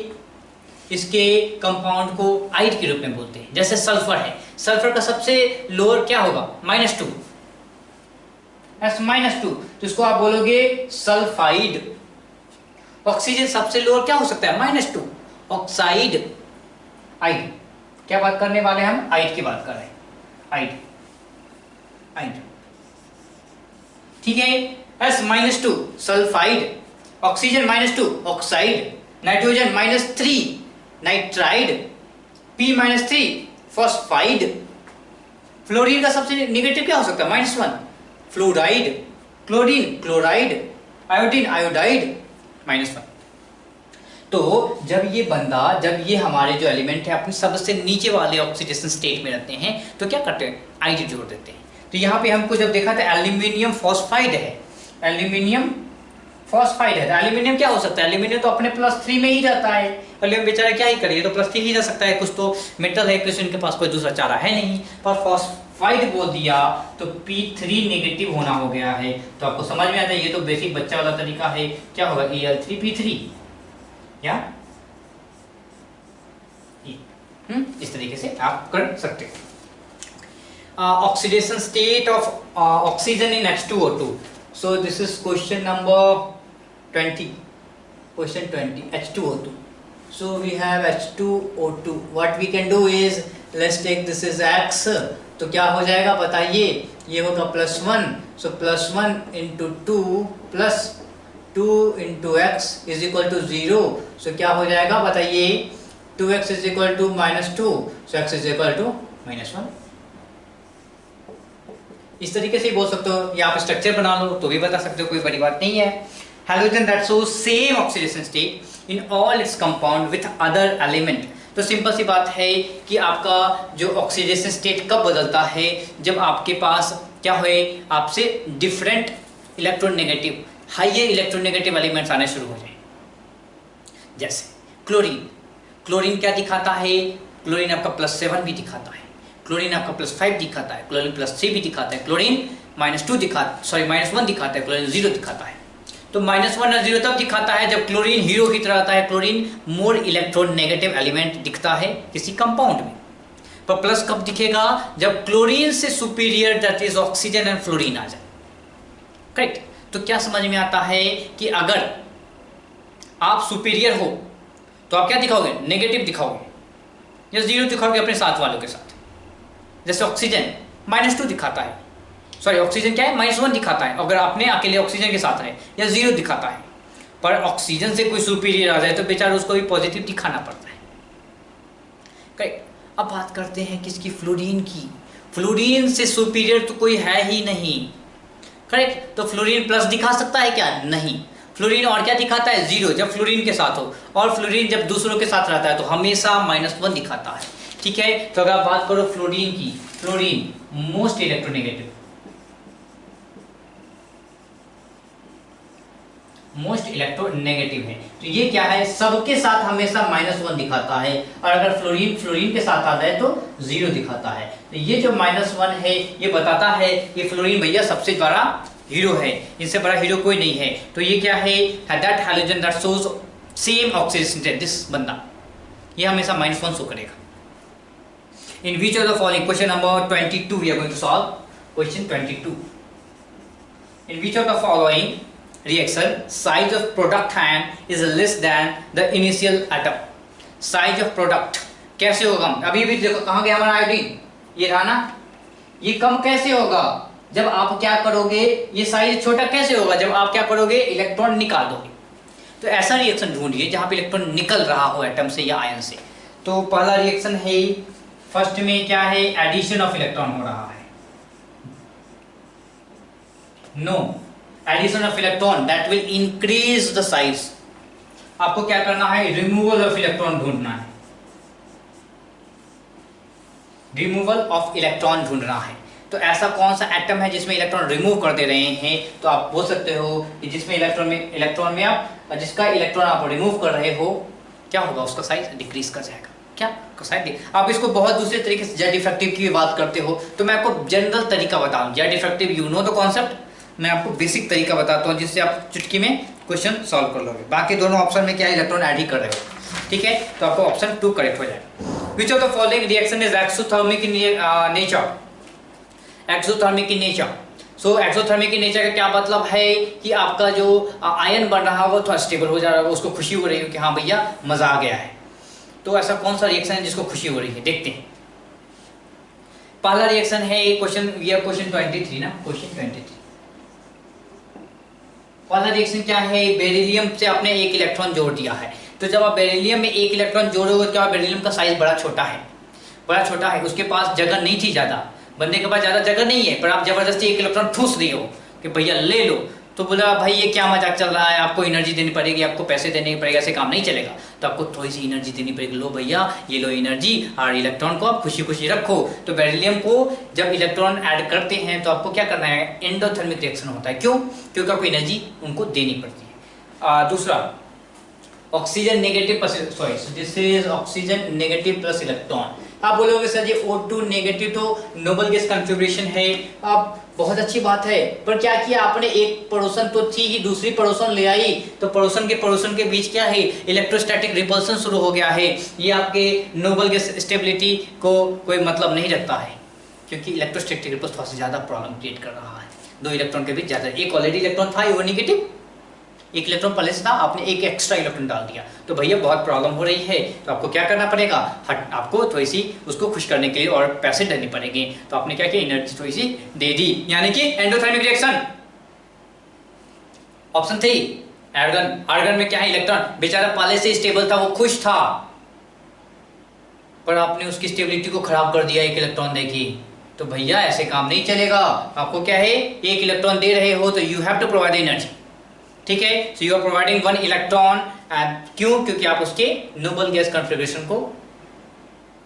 A: कंपाउंड को आइड के रूप में बोलते हैं। जैसे सल्फर है, सल्फर का सबसे लोअर क्या होगा, -2, S-2, तो इसको आप बोलोगे सल्फाइड। ऑक्सीजन सबसे लोअर क्या हो सकता है, -2, ऑक्साइड, आइड। क्या बात करने वाले हैं हम, आइड की बात कर रहे हैं, आइड, आइड, ठीक है। S-2 sulphide, oxygen -2 oxide, nitrogen -3 nitride, P-3 phosphide. Fluorine का सबसे नेगेटिव क्या हो सकता है, -1 fluoride, chlorine chloride, iodine iodide, -1। तो जब ये हमारे जो एलिमेंट है अपने सबसे नीचे वाले ऑक्सीडेशन स्टेट में रहते हैं, तो क्या करते हैं, आइड जोड़ देते हैं। तो यहाँ पे हमको जब देखा था एल्यूमिनियम फॉस्फाइड है, एल्यूमिनियम फॉस्फाइड है, तो एल्यूमिनियम क्या हो सकता है, एल्यूमिनियम तो अपने +3 में ही जाता है, एल्यूमिनियम बेचारा क्या ही करिए, तो +3 ही जा सकता है, कुछ तो मेटल है, कुछ इनके पास कोई दूसरा चारा है नहीं, पर फॉस्फाइड बोल दिया तो P3 नेगेटिव होना हो गया है। तो आपको समझ में आता है, ये तो बेसिक बच्चा वाला तरीका है, क्या होगा, Al3P3, या इस तरीके से आप कर सकते हैं। Oxidation state of oxygen in H2O2, so this is question number 20, question 20, H2O2. So we have H2O2, what we can do is, let's take this is X, तो क्या हो जाएगा बताइए, ये होगा +1, so +1 × 2 + 2 × x = 0, so क्या हो जाएगा बताइए, 2x = -2, so x = -1। इस तरीके से बोल सकते हो, या आप स्ट्रक्चर बना लो तो भी बता सकते हो, कोई बड़ी बात नहीं है। Halogen that shows same oxidation state in all its compound with other element, तो सिंपल सी बात है कि आपका जो ऑक्सीडेशन स्टेट कब बदलता है, जब आपके पास क्या हो, आपसे different electronegative, higher electronegative elements आने शुरू हो जाए। जैसे क्लोरीन, क्लोरीन क्या दिखाता है, क्लोरीन आपका +7 भी दिखाता है, क्लोरीन आपका +5 दिखाता है, क्लोरीन +3 भी दिखाता है, क्लोरीन -1 दिखाता है, क्लोरीन 0 दिखाता है। तो -1 और 0 तब दिखाता है जब क्लोरीन हीरो की तरह आता है, क्लोरीन मोर इलेक्ट्रोनेगेटिव एलिमेंट दिखता है किसी कंपाउंड में। पर प्लस कब दिखेगा, जब क्लोरीन से superior that is oxygen and fluorine आ जाए, करेक्ट। तो क्या समझ में आता है कि अगर आप सुपीरियर हो तो आप क्या दिखाओगे, नेगेटिव दिखाओगे या 0 दिखाओगे अपने साथ वालों के साथ। जैसे ऑक्सीजन -2 दिखाता है, सॉरी ऑक्सीजन क्या है, -1 दिखाता है अगर आपने अकेले ऑक्सीजन के साथ रहे, या 0 दिखाता है। पर ऑक्सीजन से कोई सुपीरियर आ जाए तो बेचारा उसको भी पॉजिटिव दिखाना पड़ता है, करेक्ट। अब बात करते हैं किसकी, फ्लोरीन की। फ्लोरीन से सुपीरियर तो कोई है ही नहीं, करेक्ट। तो फ्लोरीन प्लस दिखा सकता है क्या, नहीं। फ्लोरीन और क्या दिखाता है, 0 जब फ्लोरीन के साथ हो, और फ्लोरीन जब दूसरों के साथ रहता है तो हमेशा -1 दिखाता है, ठीक है। तो अगर आप बात करो फ्लोरीन की, fluorine most electronegative, most electronegative है, तो ये क्या है, सबके साथ हमेशा -1 दिखाता है, और अगर फ्लोरीन के साथ आता है तो 0 दिखाता है। तो ये जो -1 है ये बताता है कि फ्लोरीन भैया सबसे बड़ा हीरो है, इनसे बड़ा हीरो कोई नहीं है। तो ये क्या है, that halogen that shows same oxidation state, this बंदा ये हमेशा -1 शो करेगा। In which of the following, question number 22 we are going to solve, question 22। In which of the following reaction size of product hand is less than the initial atom, size of product कैसे होगा, अभी भी देखो कहाँ गया हमारा iodine, ये रहा ना, ये कम कैसे होगा, जब आप क्या करोगे, ये साइज छोटा कैसे होगा, जब आप क्या करोगे, इलेक्ट्रॉन निकाल दोगे। तो ऐसा रिएक्शन ढूंढिए जहाँ पे इलेक्ट्रॉन निकल रहा हो एटम से या आयन से। तो पहला रिएक्शन है, फर्स्ट में क्या है, एडिशन ऑफ इलेक्ट्रॉन हो रहा है, no, addition of electron that will increase the size. आपको क्या करना है, रिमूवल ऑफ इलेक्ट्रॉन ढूंढना है, रिमूवल ऑफ इलेक्ट्रॉन ढूंढना है। तो ऐसा कौन सा एटम है जिसमें इलेक्ट्रॉन रिमूव कर दे रहे हैं, तो आप बोल सकते हो कि जिसमें इलेक्ट्रॉन में आप जिसका इलेक्ट्रॉन आप रिमूव कर रहे हो, क्या होगा, उसका साइज डिक्रीज कर जाएगा। क्या साइज, आप इसको बहुत दूसरे तरीके से जेड इफेक्टिव की बात करते हो, तो मैं आपको जनरल तरीका बताऊं, Z effective you know the concept, मैं आपको बेसिक तरीका बताता हूं जिससे आप चुटकी में क्वेश्चन सॉल्व कर लोगे। बाकी दोनों ऑप्शन में क्या इलेक्ट्रॉन ऐड ही कर रहे हो, ठीक है, तो आपको ऑप्शन 2 करेक्ट हो जाएगा। विच of the following reaction is exothermic in nature, exothermic in nature. So exothermic in nature का क्या मतलब है कि आपका जो आयन बन रहा है वो थोड़ा स्टेबल हो जा रहा है, उसको खुशी हो रही है कि हाँ भैया मजा आ गया है। तो ऐसा कौन सा रिएक्शन है जिसको खुशी हो रही है, देखते हैं। पहला रिएक्शन है क्वेश्चन, ये क्वेश्चन 23 ना, क्वेश्चन 23। पहला रिएक्शन क्या है, बेरिलियम से आपने एक इलेक्ट्रॉन जोड़ दिया है। तो जब आप बेरिलियम में एक इलेक्ट्रॉन जोड़ोगे तो क्या बेरिलियम का साइज बड़ा छोटा है, बड़ा छोटा है, उसके पास जगह नहीं थी, ज्यादा बनने के बाद ज्यादा जगह नहीं है, पर आप जबरदस्ती एक इलेक्ट्रॉन ठूस रही हो कि भैया ले लो, तो बोला भाई ये क्या मजाक चल रहा है, आपको एनर्जी देनी पड़ेगी, आपको पैसे देने पड़ेगा, ऐसे काम नहीं चलेगा, तो आपको थोड़ी सी एनर्जी देनी पड़ेगी, लो भैया ये लो एनर्जी, और इलेक्ट्रॉन को आप खुशी खुशी रखो। तो बेरिलियम को जब इलेक्ट्रॉन ऐड करते हैं तो आपको क्या करना है, एंडोथर्मिक रिएक्शन होता है। क्यों, क्योंकि आपको एनर्जी उनको देनी पड़ती है। दूसरा oxygen negative, sorry this is oxygen negative plus electron. आप बोलोगे सर ये O2 नेगेटिव तो नोबल गैस कॉन्फ़िगरेशन है, आप बहुत अच्छी बात है, पर क्या किया आपने, एक पड़ोसन तो थी ही, दूसरी पड़ोसन ले आई, तो पड़ोसन के बीच क्या है, इलेक्ट्रोस्टैटिक रिपल्सन शुरू हो गया है। ये आपके नोबल गैस स्टेबिलिटी को कोई मतलब नहीं रखता है, क्योंकि इलेक्ट्रोस्टैटिक रिपल्स थोड़ा सा ज्यादा प्रॉब्लम क्रिएट कर रहा है, दो इलेक्ट्रॉन के बीच ज्यादा, एक ऑलरेडी इलेक्ट्रॉन था वो नेगेटिव, एक इलेक्ट्रॉन पहले से था, आपने एक एक्स्ट्रा इलेक्ट्रॉन डाल दिया, तो भैया बहुत प्रॉब्लम हो रही है, तो आपको क्या करना पड़ेगा, आपको थोड़ी सी उसको खुश करने के लिए और पैसे देने पड़ेंगे। तो आपने क्या किया, एनर्जी थोड़ी सी दे दी, यानी कि endothermic reaction. Option 3 argon, argon में क्या है, इलेक्ट्रॉन बेचारा पहले से स्टेबल था, वो खुश था, पर आपने उसकी स्टेबिलिटी को खराब कर दिया, एक इलेक्ट्रॉन देगी, तो भैया ऐसे काम नहीं चलेगा। आपको क्या है, एक इलेक्ट्रॉन दे रहे हो तो you have to provide energy, ठीक है, so you are providing 1 electron, क्यों, क्योंकि आप उसके नोबल गैस कॉन्फ़िगरेशन को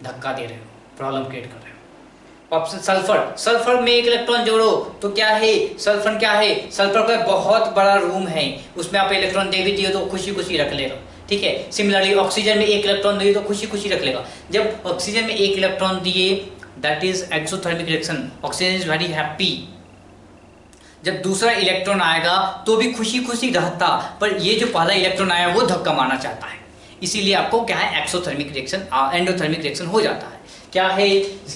A: धक्का दे रहे हो, प्रॉब्लम क्रिएट कर रहे हो। ऑप्शन सल्फर, सल्फर में एक इलेक्ट्रॉन जोड़ो तो क्या है, सल्फर क्या है, सल्फर का बहुत बड़ा रूम है, उसमें आप इलेक्ट्रॉन दे भी दिए तो खुशी खुशी रख लेगा, ठीक है। सिमिलरली ऑक्सीजन में एक इलेक्ट्रॉन दिए तो खुशी खुशी रख लेगा। जब ऑक्सीजन में एक इलेक्ट्रॉन दिए, that is exothermic reaction, oxygen is very happy. जब दूसरा इलेक्ट्रॉन आएगा तो भी खुशी खुशी रहता, पर ये जो पहला इलेक्ट्रॉन आया वो धक्का मारना चाहता है, इसीलिए आपको क्या है, एक्सोथर्मिक रिएक्शन, एंडोथर्मिक रिएक्शन हो जाता है। क्या है,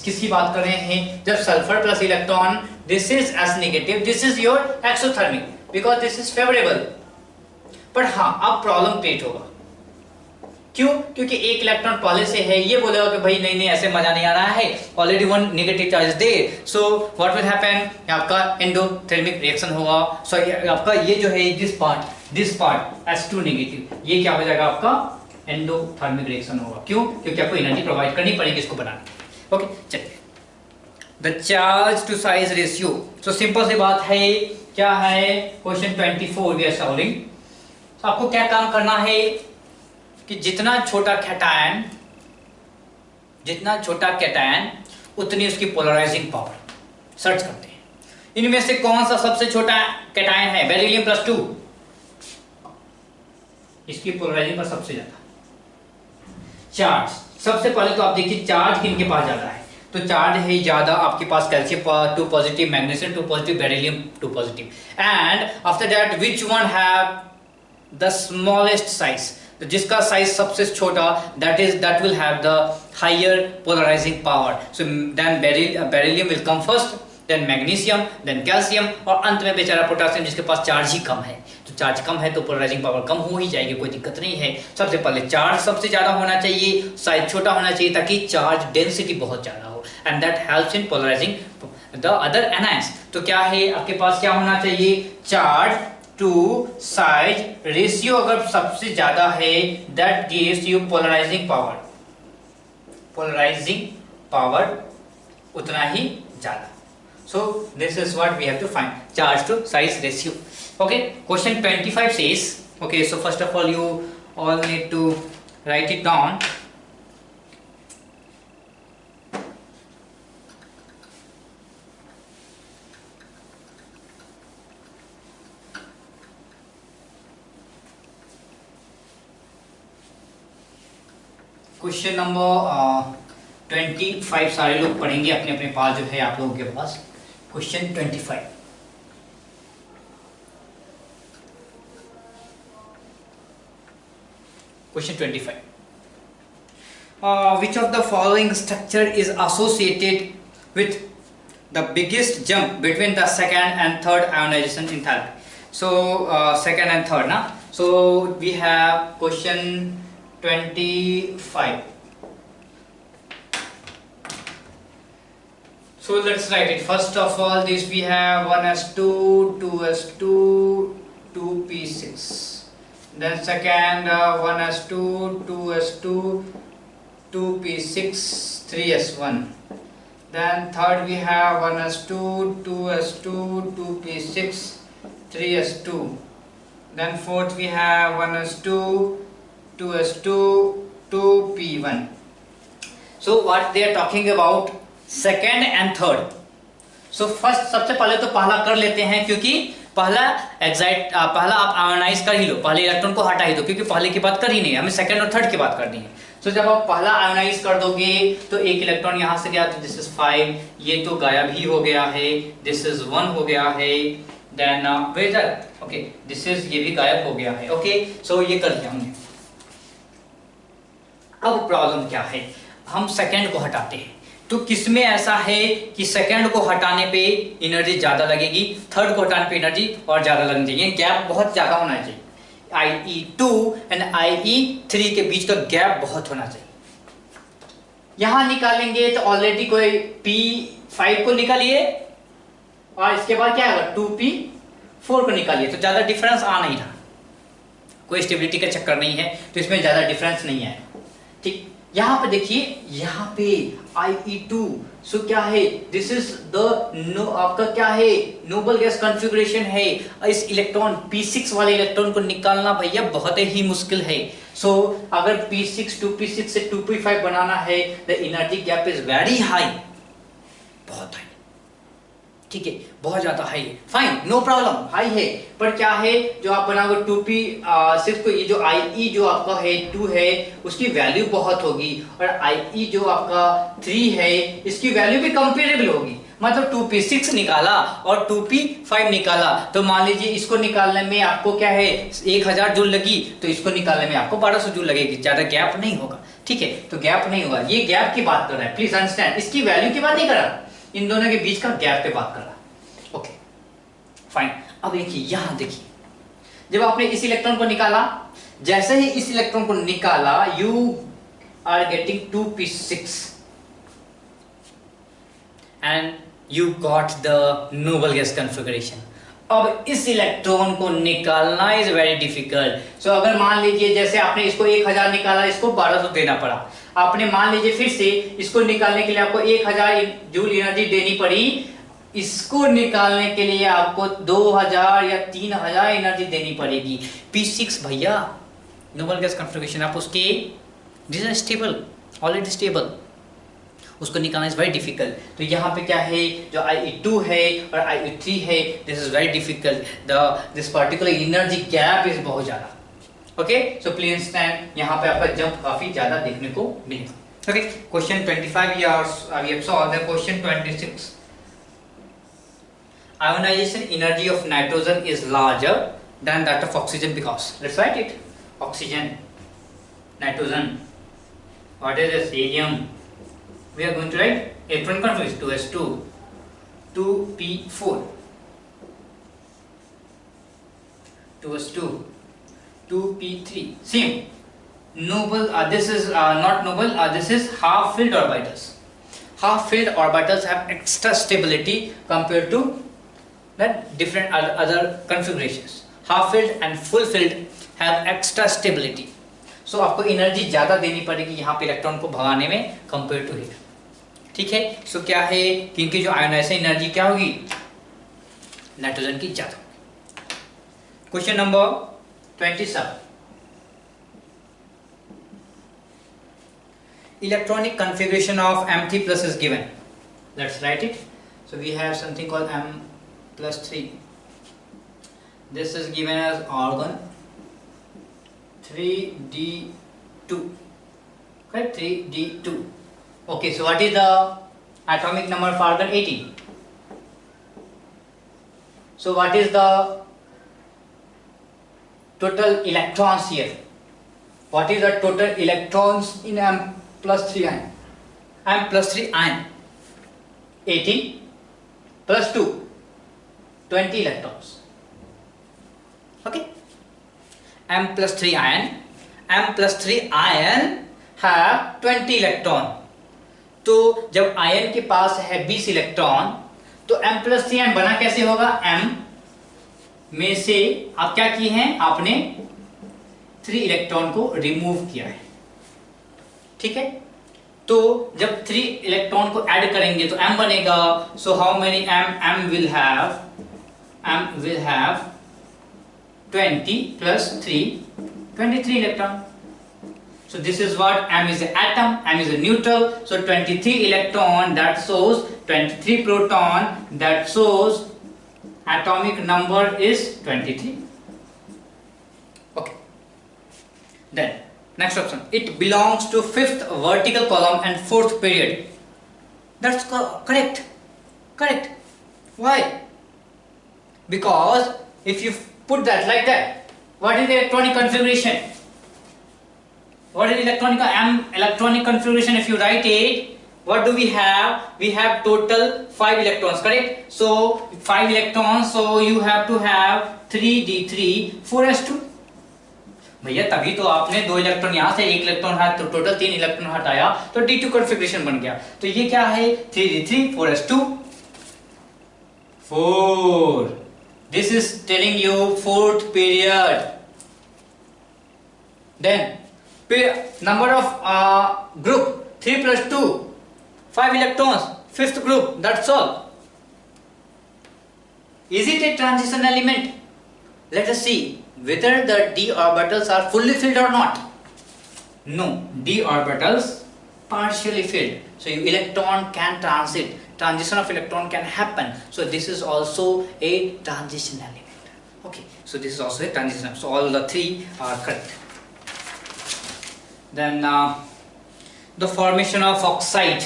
A: किसकी बात कर रहे हैं, जब sulphur plus electron, this is S negative, this is your exothermic, because this is favourable. पर हाँ, अब प्रॉब्लम क्रिएट होगा, क्यों, क्योंकि एक इलेक्ट्रॉन पहले से है, ये बोलेगा कि भाई नहीं नहीं ऐसे मजा नहीं आ रहा है, already 1 negative charge they, so what will happen, आपका एंडोथर्मिक रिएक्शन होगा। सो आपका ये जो है दिस पार्ट S2 नेगेटिव, ये क्या हो जाएगा, आपका एंडोथर्मिक रिएक्शन होगा। क्यों, क्योंकि आपको एनर्जी प्रोवाइड करनी पड़ेगी इसको बनाने। ओके, चलिए, the charge to size ratio, so simple सी बात है, क्या है, क्वेश्चन 24 वी आर सॉल्विंग। आपको क्या काम करना है कि जितना छोटा कैटायन उतनी उसकी पोलराइजिंग पावर सर्च करते हैं। इनमें से कौन सा सबसे छोटा कैटायन है, बेरिलियम +2, इसकी पोलराइजिंग पर सबसे ज्यादा चार्ज। सबसे पहले तो आप देखिए चार्ज किनके पास ज्यादा है, तो चार्ज है ज्यादा आपके पास calcium 2 positive, magnesium 2 positive, beryllium 2 positive, and after that which one have the smallest size, तो जिसका साइज सबसे छोटा, that will have the higher polarizing power, so then beryllium will come first, then magnesium, then calcium, और अंत में बेचारा potassium जिसके पास charge ही कम है। तो चार्ज कम है तो पोलराइजिंग पावर कम हो ही जाएगी, कोई दिक्कत नहीं है। सबसे पहले चार्ज सबसे ज्यादा होना चाहिए, साइज छोटा होना चाहिए, ताकि चार्ज डेंसिटी बहुत ज्यादा हो, and that helps in polarising the other anions. तो क्या है, आपके पास क्या होना चाहिए, चार्ज टू साइज रेशियो अगर सबसे ज्यादा है, that gives you polarising power उतना ही ज्यादा। So this is what we have to find, charge to size ratio. Okay, question 25 says, okay, so first of all you all need to write it down. Question number 25 सारे लोग पढ़ेंगे अपने अपने पास, जो है आप लोगों के पास question 25. Question 25. Which of the following structure is associated with the biggest jump between the second and third ionization enthalpy? So second and third na. So we have question 25. So let's write it. First of all, this we have 1s2, 2s2, 2p6. Then second 1s2, 2s2, 2p6, 3s1. Then third we have 1s2, 2s2, 2p6, 3s2. Then fourth we have 1s2, 2s2, 2p1. So what they are talking about, second and third. So first सबसे पहले तो पहला कर लेते हैं, क्योंकि पहला पहला आप आयोनाइज कर ही लो, पहले इलेक्ट्रॉन को हटा ही दो, क्योंकि पहले की बात कर ही नहीं, हमें सेकंड और थर्ड की बात करनी है. तो जब आप पहला आयोनाइज कर दोगे तो एक इलेक्ट्रॉन यहाँ से गया, तो दिस इज 5, ये तो गायब ही हो गया है, दिस इज 1 हो गया है, देन ओके दिस इज, ये भी गायब हो गया है. ओके, सो ये कर लिया हमने. अब प्रॉब्लम क्या है, हम सेकंड को हटाते हैं, तो किसमें ऐसा है कि सेकंड को हटाने पे एनर्जी ज्यादा लगेगी, थर्ड को हटाने पे एनर्जी और ज्यादा लगनी चाहिए, गैप बहुत ज्यादा होना चाहिए. IE2 एंड IE3 के बीच का गैप बहुत होना चाहिए. यहां निकालेंगे तो ऑलरेडी कोई P5 को निकालिए और इसके बाद क्या होगा 2P4 को निकालिए, तो ज्यादा डिफरेंस आ नहीं रहा, कोई स्टेबिलिटी का चक्कर नहीं है, तो इसमें ज्यादा डिफरेंस नहीं है. ठीक, यहाँ पे देखिए, यहाँ पे IE2, सो क्या है, दिस इज द आपका क्या है, नोबल गैस कॉन्फ़िगरेशन है. इस इलेक्ट्रॉन P6 वाले इलेक्ट्रॉन को निकालना भैया बहुत ही मुश्किल है. सो अगर P6 2P6 से 2P5 बनाना है, the energy gap is very high, बहुत हाई. ठीक है, बहुत ज्यादा हाई है. फाइन, नो प्रॉब्लम, हाई है, पर क्या है, जो आप बनाओगे 2P6 को, ये जो IE जो आपका है 2 है, उसकी वैल्यू बहुत होगी, और IE जो आपका 3 है, इसकी वैल्यू भी कंपेरेबल होगी. मतलब 2P6 निकाला और 2P5 निकाला, तो मान लीजिए इसको निकालने में आपको क्या है 1000 जूल लगी, तो इसको निकालने में आपको 1200 जूल लगेगी, ज्यादा गैप नहीं होगा. ठीक है, तो गैप नहीं होगा, ये गैप की बात कर रहा है, प्लीज अंडरस्टैंड, इसकी वैल्यू की बात नहीं कर रहा, इन दोनों के बीच का गैप पे बात कर रहा. Okay fine. अब देखिए, यहां देखिए, जब आपने इस इलेक्ट्रॉन को निकाला, जैसे ही इस इलेक्ट्रॉन को निकाला, you are getting 2P6 and you got the noble gas configuration. अब इस इलेक्ट्रॉन को निकालना इज वेरी डिफिकल्ट. सो अगर मान लीजिए जैसे आपने इसको 1000 निकाला, इसको 1200 देना पड़ा, आपने मान लीजिए फिर से इसको निकालने के लिए आपको 1000 जूल एनर्जी देनी पड़ी, इसको निकालने के लिए आपको 2000 या 3000 एनर्जी देनी पड़ेगी. P6 भैया नोबल गैस कॉन्फ़िगरेशन, आप उसके this is stable, already stable, उसको निकालना इज वेरी डिफिकल्ट. तो यहाँ पे क्या है, जो IE2 है और IE3 है, this is very difficult, this particular energy gap is बहुत ज्यादा. ओके, सो प्लीज अंडरस्टैंड, यहाँ पे आपका जंप काफी ज्यादा देखने को मिलेगा. Okay, question 25 we have solved. The question 26. Ionization energy of nitrogen is larger than that of oxygen because, let's write it. Oxygen, nitrogen, what is this, helium, we are going to write electron configuration 2s2, 2p4, 2s2, 2p3, same. Noble, this is not noble, this is half filled orbitals. Half filled orbitals have extra stability compared to that different other configurations. Half filled and full filled have extra stability. So आपको energy ज्यादा देनी पड़ेगी यहाँ पे electron को भगाने में compare to here. ठीक है। सो क्या है कि इनकी जो आयोनाइजेशन एनर्जी क्या होगी, नाइट्रोजन की ज्यादा होगी। Question number 27, electronic configuration of M3 plus is given. Let's write it. So we have something called M plus 3. This is given as argon 3d2, correct? 3d2. Okay, so what is the atomic number of argon? 18. So what is the total electrons here? What is the total electrons in M plus 3 ion? M plus 3 ion, 18 plus 2, 20 electrons. Okay, M plus 3 ion, M plus 3 ion have 20 electron. तो जब ion के पास है 20 electron तो M plus 3 ion बना कैसे होगा? M में से आप क्या किए हैं, आपने 3 इलेक्ट्रॉन को रिमूव किया है, ठीक है। तो जब 3 इलेक्ट्रॉन को ऐड करेंगे तो M बनेगा। So how many M will have 20 plus 3, 23 electron. So this is what M is an atom, M is a neutral. So 23 electron, that shows 23 proton, that shows atomic number is 23. Okay. Then next option, it belongs to 5th vertical column and 4th period. That's correct. Correct. Why? Because if you put that like that, what is the electronic configuration? What is electronic configuration? If you write it, what do we have? We have total 5 electrons, correct? So 5 electrons, so you have to have 3d3 4s2. भैया तभी तो आपने 2 electron यहाँ से 1 electron हटाया तो total 3 electron हटाया तो d2 कॉन्फ़िगरेशन बन गया। तो ये क्या है? 3d3 4s2 4. This is telling you 4th period. Then number of group 3 plus 2, 5 electrons, 5th group, that's all. Is it a transition element? Let us see whether the d orbitals are fully filled or not. No, d orbitals partially filled, so electron can transit. Transition of electron can happen, so this is also a transition element. Okay, so this is also a transition. So all the 3 are correct. Then the formation of oxide.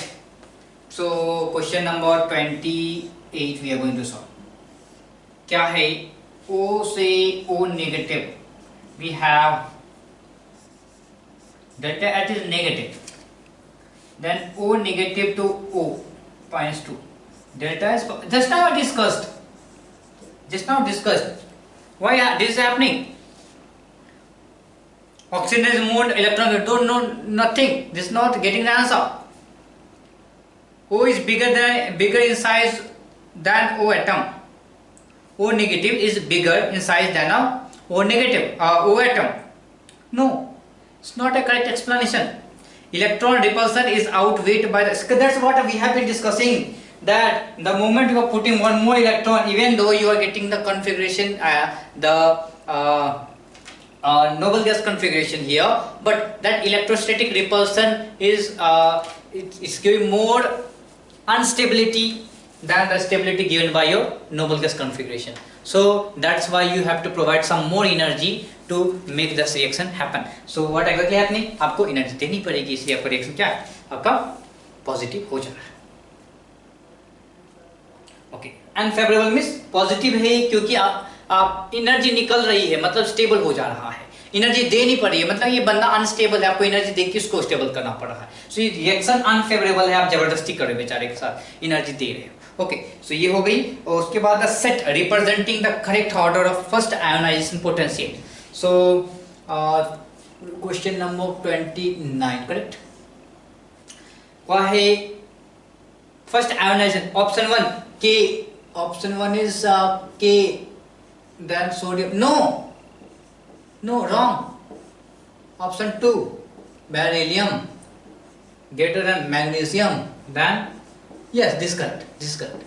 A: So question number 28 we are going to solve. क्या है? O से O negative we have delta H is negative, then O negative to O minus 2, delta is just now discussed. Why this is happening? Oxygen is moved, electron don't know nothing. This is not getting the answer. O is bigger in size than O atom. O negative is bigger in size than O negative, O atom. No, it's not a correct explanation. Electron repulsion is outweighed by the, that's what we have been discussing, that the moment you are putting one more electron, even though you are getting the configuration, noble gas configuration here, but that electrostatic repulsion is it's giving more instability than the stability given by your noble gas configuration. So that's why you have to provide some more energy to make this reaction happen. So what exactly happening? आपको energy देनी पड़ेगी, इसलिए आपका reaction क्या है? आपका positive हो जाना है। ओके, अनफेवरेबल मींस पॉजिटिव है क्योंकि आप एनर्जी निकल रही है, मतलब स्टेबल हो जा रहा है। एनर्जी देनी पड़ी है मतलब ये बंदा अनस्टेबल है, आपको एनर्जी देके उसको स्टेबल करना पड़ रहा है। सो ये रिएक्शन अनफेवरेबल है, आप जबरदस्ती कर रहे हो बेचारे के साथ, एनर्जी दे रहे हो। ओके, सो ये हो गई। और उसके बाद the set representing the correct order of first ionisation potential. So question number 29 correct. क्या है first ionisation? Option 1 K, option 1 is K, then sodium, no, wrong. Option 2 beryllium greater than magnesium, then Yes, this current, this current.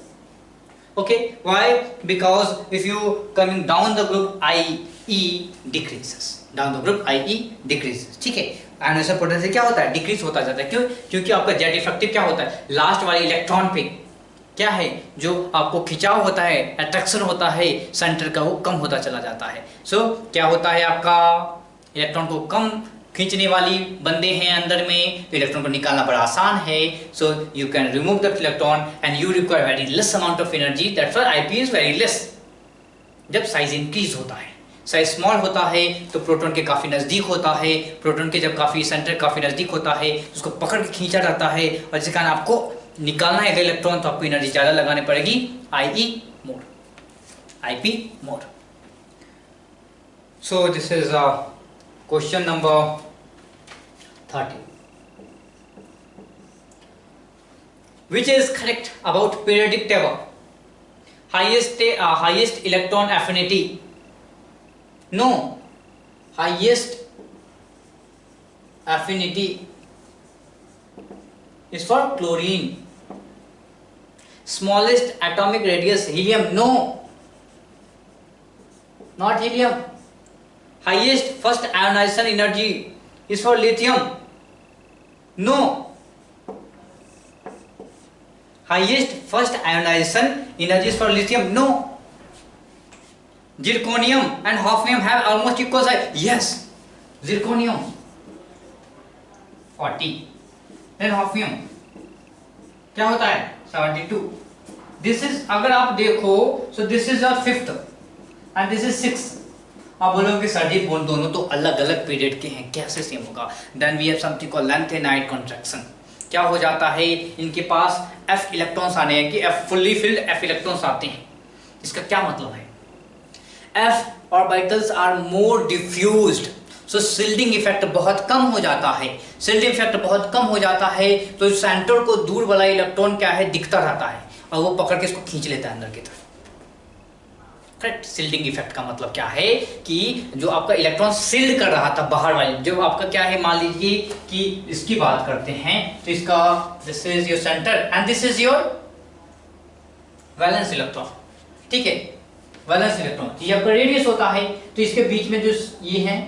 A: Okay, why? Because if you coming down the group, IE decreases. Down the group, IE decreases. ठीक है, ionization potential क्या होता है? Decrease होता जाता है. क्यों? क्योंकि आपका जेट इफेक्टिव क्या होता है? लास्ट वाले इलेक्ट्रॉन पे क्या है जो आपको खिंचाव होता है, अट्रैक्शन होता है सेंटर का, वो कम होता चला जाता है. सो क्या होता है, आपका इलेक्ट्रॉन को कम खींचने वाली बंदे हैं अंदर में, तो इलेक्ट्रॉन को निकालना बड़ा आसान है. So you can remove the electron and you require very less amount of energy. That's why IP is very less. जब साइज इंक्रीज होता है, साइज स्मॉल होता है तो प्रोटॉन के काफी नजदीक होता है. प्रोटॉन के जब काफी सेंटर काफी नजदीक होता है, उसको पकड़ के खींचा जाता है, और जिस कारण आपको निकालना है इलेक्ट्रॉन तो आपको एनर्जी ज्यादा लगानी पड़ेगी. IE mode, IP mode. So this is question number 30. Which is correct about periodic table? Highest electron affinity. No, highest affinity is for chlorine. Smallest atomic radius, helium. No, not helium. Highest first ionization energy is for lithium. No, highest first ionization energy is for lithium. No. Zirconium and hafnium have almost equal size. Yes, zirconium 40, then hafnium क्या होता है 72. This is, अगर आप देखो, so this is your fifth and this is sixth. आप बोलोगे sir जी दोनों तो अलग अलग पीरियड के हैं, कैसे सेम होगा? Then we have something called lanthanide contraction. क्या हो जाता है, इनके पास F इलेक्ट्रॉन्स आने हैं कि F fully filled F electrons आते हैं. इसका क्या मतलब है? F orbitals are more diffused, so shielding effect बहुत कम हो जाता है. शिल्डिंग इफेक्ट बहुत कम हो जाता है तो सेंटर को दूर वाला इलेक्ट्रॉन क्या है, दिखता रहता है, और वो पकड़ के इसको खींच लेता है अंदर की तरफ. करेक्ट. शिल्डिंग इफेक्ट का मतलब क्या है कि जो आपका इलेक्ट्रॉन शिल्ड कर रहा था बाहर वाले, जो आपका क्या है, मान लीजिए कि इसकी बात करते हैं तो इसका this is your centre and this is your valence electron. ठीक है, वैलेंस इलेक्ट्रॉन ये आपका रेडियस होता है, तो इसके बीच में जो ये हैं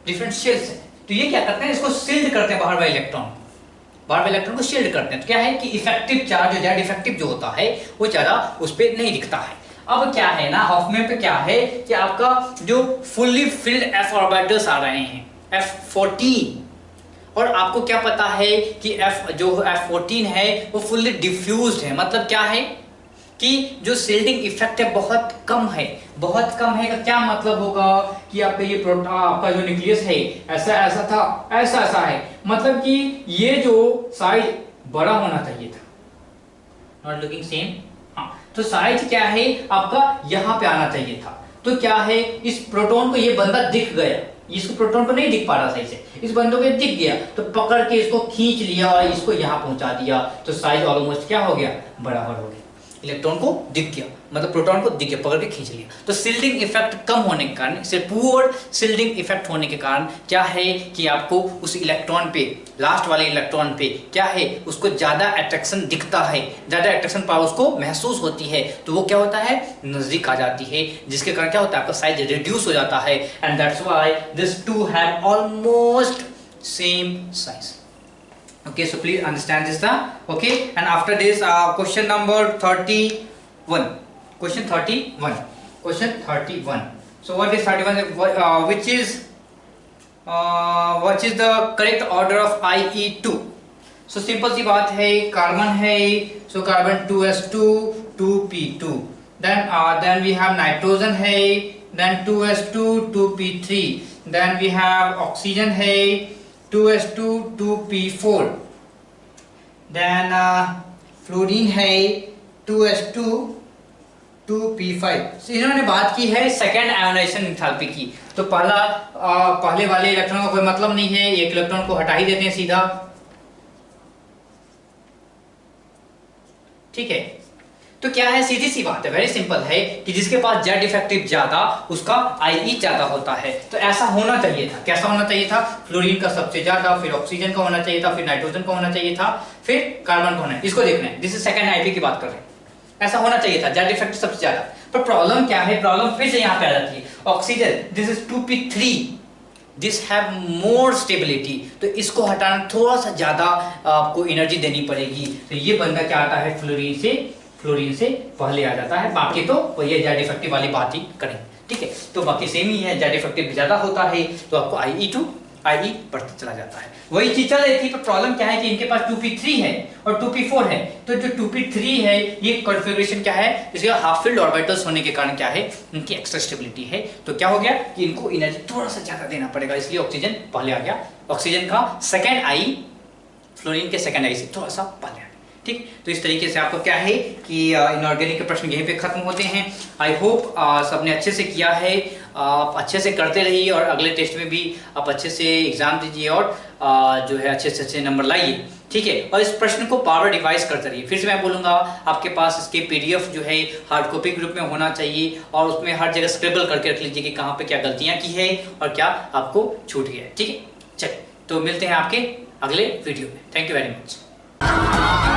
A: डिफरेंट शेल्स हैं, तो ये क्या करते हैं, इसको शील्ड करते हैं बाहर वाले इलेक्ट्रॉन, बाहर वाले इलेक्ट्रॉन को शील्ड करते हैं. तो क्या है कि इफेक्टिव चार्ज, जेड इफेक्टिव जो होता है वो ज्यादा उस पर नहीं दिखता है. अब क्या है ना, हॉफमैन पे क्या है कि आपका जो फुल्ली फिल्ड F ऑर्बिटल्स आ रहे हैं F14, और आपको क्या पता है कि F14 है वो फुल्ली डिफ्यूज्ड है. मतलब क्या है कि जो शील्डिंग इफेक्ट है बहुत कम है. बहुत कम है का क्या मतलब होगा कि आपका ये आपका जो न्यूक्लियस है ऐसा ऐसा था, ऐसा ऐसा है, मतलब कि ये जो साइज बड़ा होना चाहिए था. Not looking same. हाँ, तो साइज क्या है आपका यहाँ पे आना चाहिए था. तो क्या है, इस प्रोटॉन को ये बंदा दिख गया, इसको प्रोटॉन को नहीं दिख पा रहा सही से, इस बंदों को दिख गया तो पकड़ के इसको खींच लिया और इसको यहाँ पहुंचा दिया, तो साइज ऑलमोस्ट क्या हो गया, बराबर हो गया. इलेक्ट्रॉन को दिख गया, मतलब प्रोटॉन को दिख गया, पकड़ के खींच लिया. तो शील्डिंग इफेक्ट कम होने के कारण, से पुअर शील्डिंग इफेक्ट होने के कारण क्या है कि आपको उस इलेक्ट्रॉन पे, लास्ट वाले इलेक्ट्रॉन पे क्या है, उसको ज्यादा अट्रैक्शन दिखता है, ज्यादा अट्रैक्शन पावर उसको महसूस होती है, तो वो क्या होता है, नजदीक आ जाती है, जिसके कारण क्या होता है, आपका साइज रिड्यूस हो जाता है. And that's why this two have almost same size. Okay, so please understand this now. Okay, and after this question number 31. Question 31. Question 31. So what is 31? Which is what is the correct order of IE2? So simple सी बात है, carbon है, so carbon 2s2 2p2. Then we have nitrogen है, then 2s2 2p3. Then we have oxygen है, 2s2 2p4. then fluorine है 2s2 2p5. so, इन्होंने बात की है सेकेंड आयोनाइजेशन एंथैल्पी की. तो पहले वाले इलेक्ट्रॉन का कोई मतलब नहीं है, एक इलेक्ट्रॉन को हटा ही देते हैं सीधा. ठीक है, तो क्या है, सीधी सी बात है, वेरी सिंपल है कि जिसके पास जेड इफेक्टिव ज्यादा उसका IE ज्यादा होता है। तो ऐसा होना चाहिए था, कैसा होना चाहिए था, फ्लोरीन का सबसे ज्यादा, फिर ऑक्सीजन का होना चाहिए था, फिर नाइट्रोजन का होना चाहिए था, फिर कार्बन का होना है। इसको देखना है, दिस इज सेकंड IP की बात कर रहे हैं, ऐसा होना चाहिए था, जेड इफेक्टिव सबसे ज्यादा। पर प्रॉब्लम क्या है, प्रॉब्लम फिर से यहाँ पे आ जाती है, oxygen this is 2p3, this have more stability, तो इसको हटाना थोड़ा सा ज्यादा आपको एनर्जी देनी पड़ेगी। तो ये बंदा क्या आता है, फ्लोरीन से पहले आ जाता है। बाकी तो वही जेड इफेक्टिव वाली बात ही करें, ठीक है। तो बाकी सेम ही है, जेड इफेक्टिव ज्यादा होता है तो आपको IE बढ़ता चला जाता है। वही चीज चल रही थी, पर प्रॉब्लम क्या है कि इनके पास 2p3 है और 2p4 है। तो जो 2p3 है ये कॉन्फ़िगरेशन क्या है, इसके हाफ फील्ड ऑर्बिटल्स होने के कारण क्या है, इनकी एक्स्ट्रा स्टेबिलिटी है। तो क्या हो गया कि इनको एनर्जी थोड़ा सा ज्यादा देना पड़ेगा, इसलिए ऑक्सीजन पहले आ गया। ऑक्सीजन का सेकंड आई, फ्लोरीन के सेकंड आई से थोड़ा सा पहले आ गया, ठीक। तो इस तरीके से आपको क्या है कि इनऑर्गेनिक के प्रश्न यहीं पे खत्म होते हैं। आई होप सबने अच्छे से किया है, आप अच्छे से करते रहिए और अगले टेस्ट में भी आप अच्छे से एग्जाम दीजिए और जो है अच्छे से अच्छे नंबर लाइए, ठीक है। और इस प्रश्न को बार बार रिवाइज करते रहिए। फिर से मैं बोलूंगा, आपके पास इसके PDF जो है हार्ड कॉपी के रूप में होना चाहिए और उसमें हर जगह स्क्रिबल करके रख लीजिए कि कहाँ पे क्या गलतियां की है और क्या आपको छूट गया है, ठीक है। चलिए, तो मिलते हैं आपके अगले वीडियो में। Thank you very much.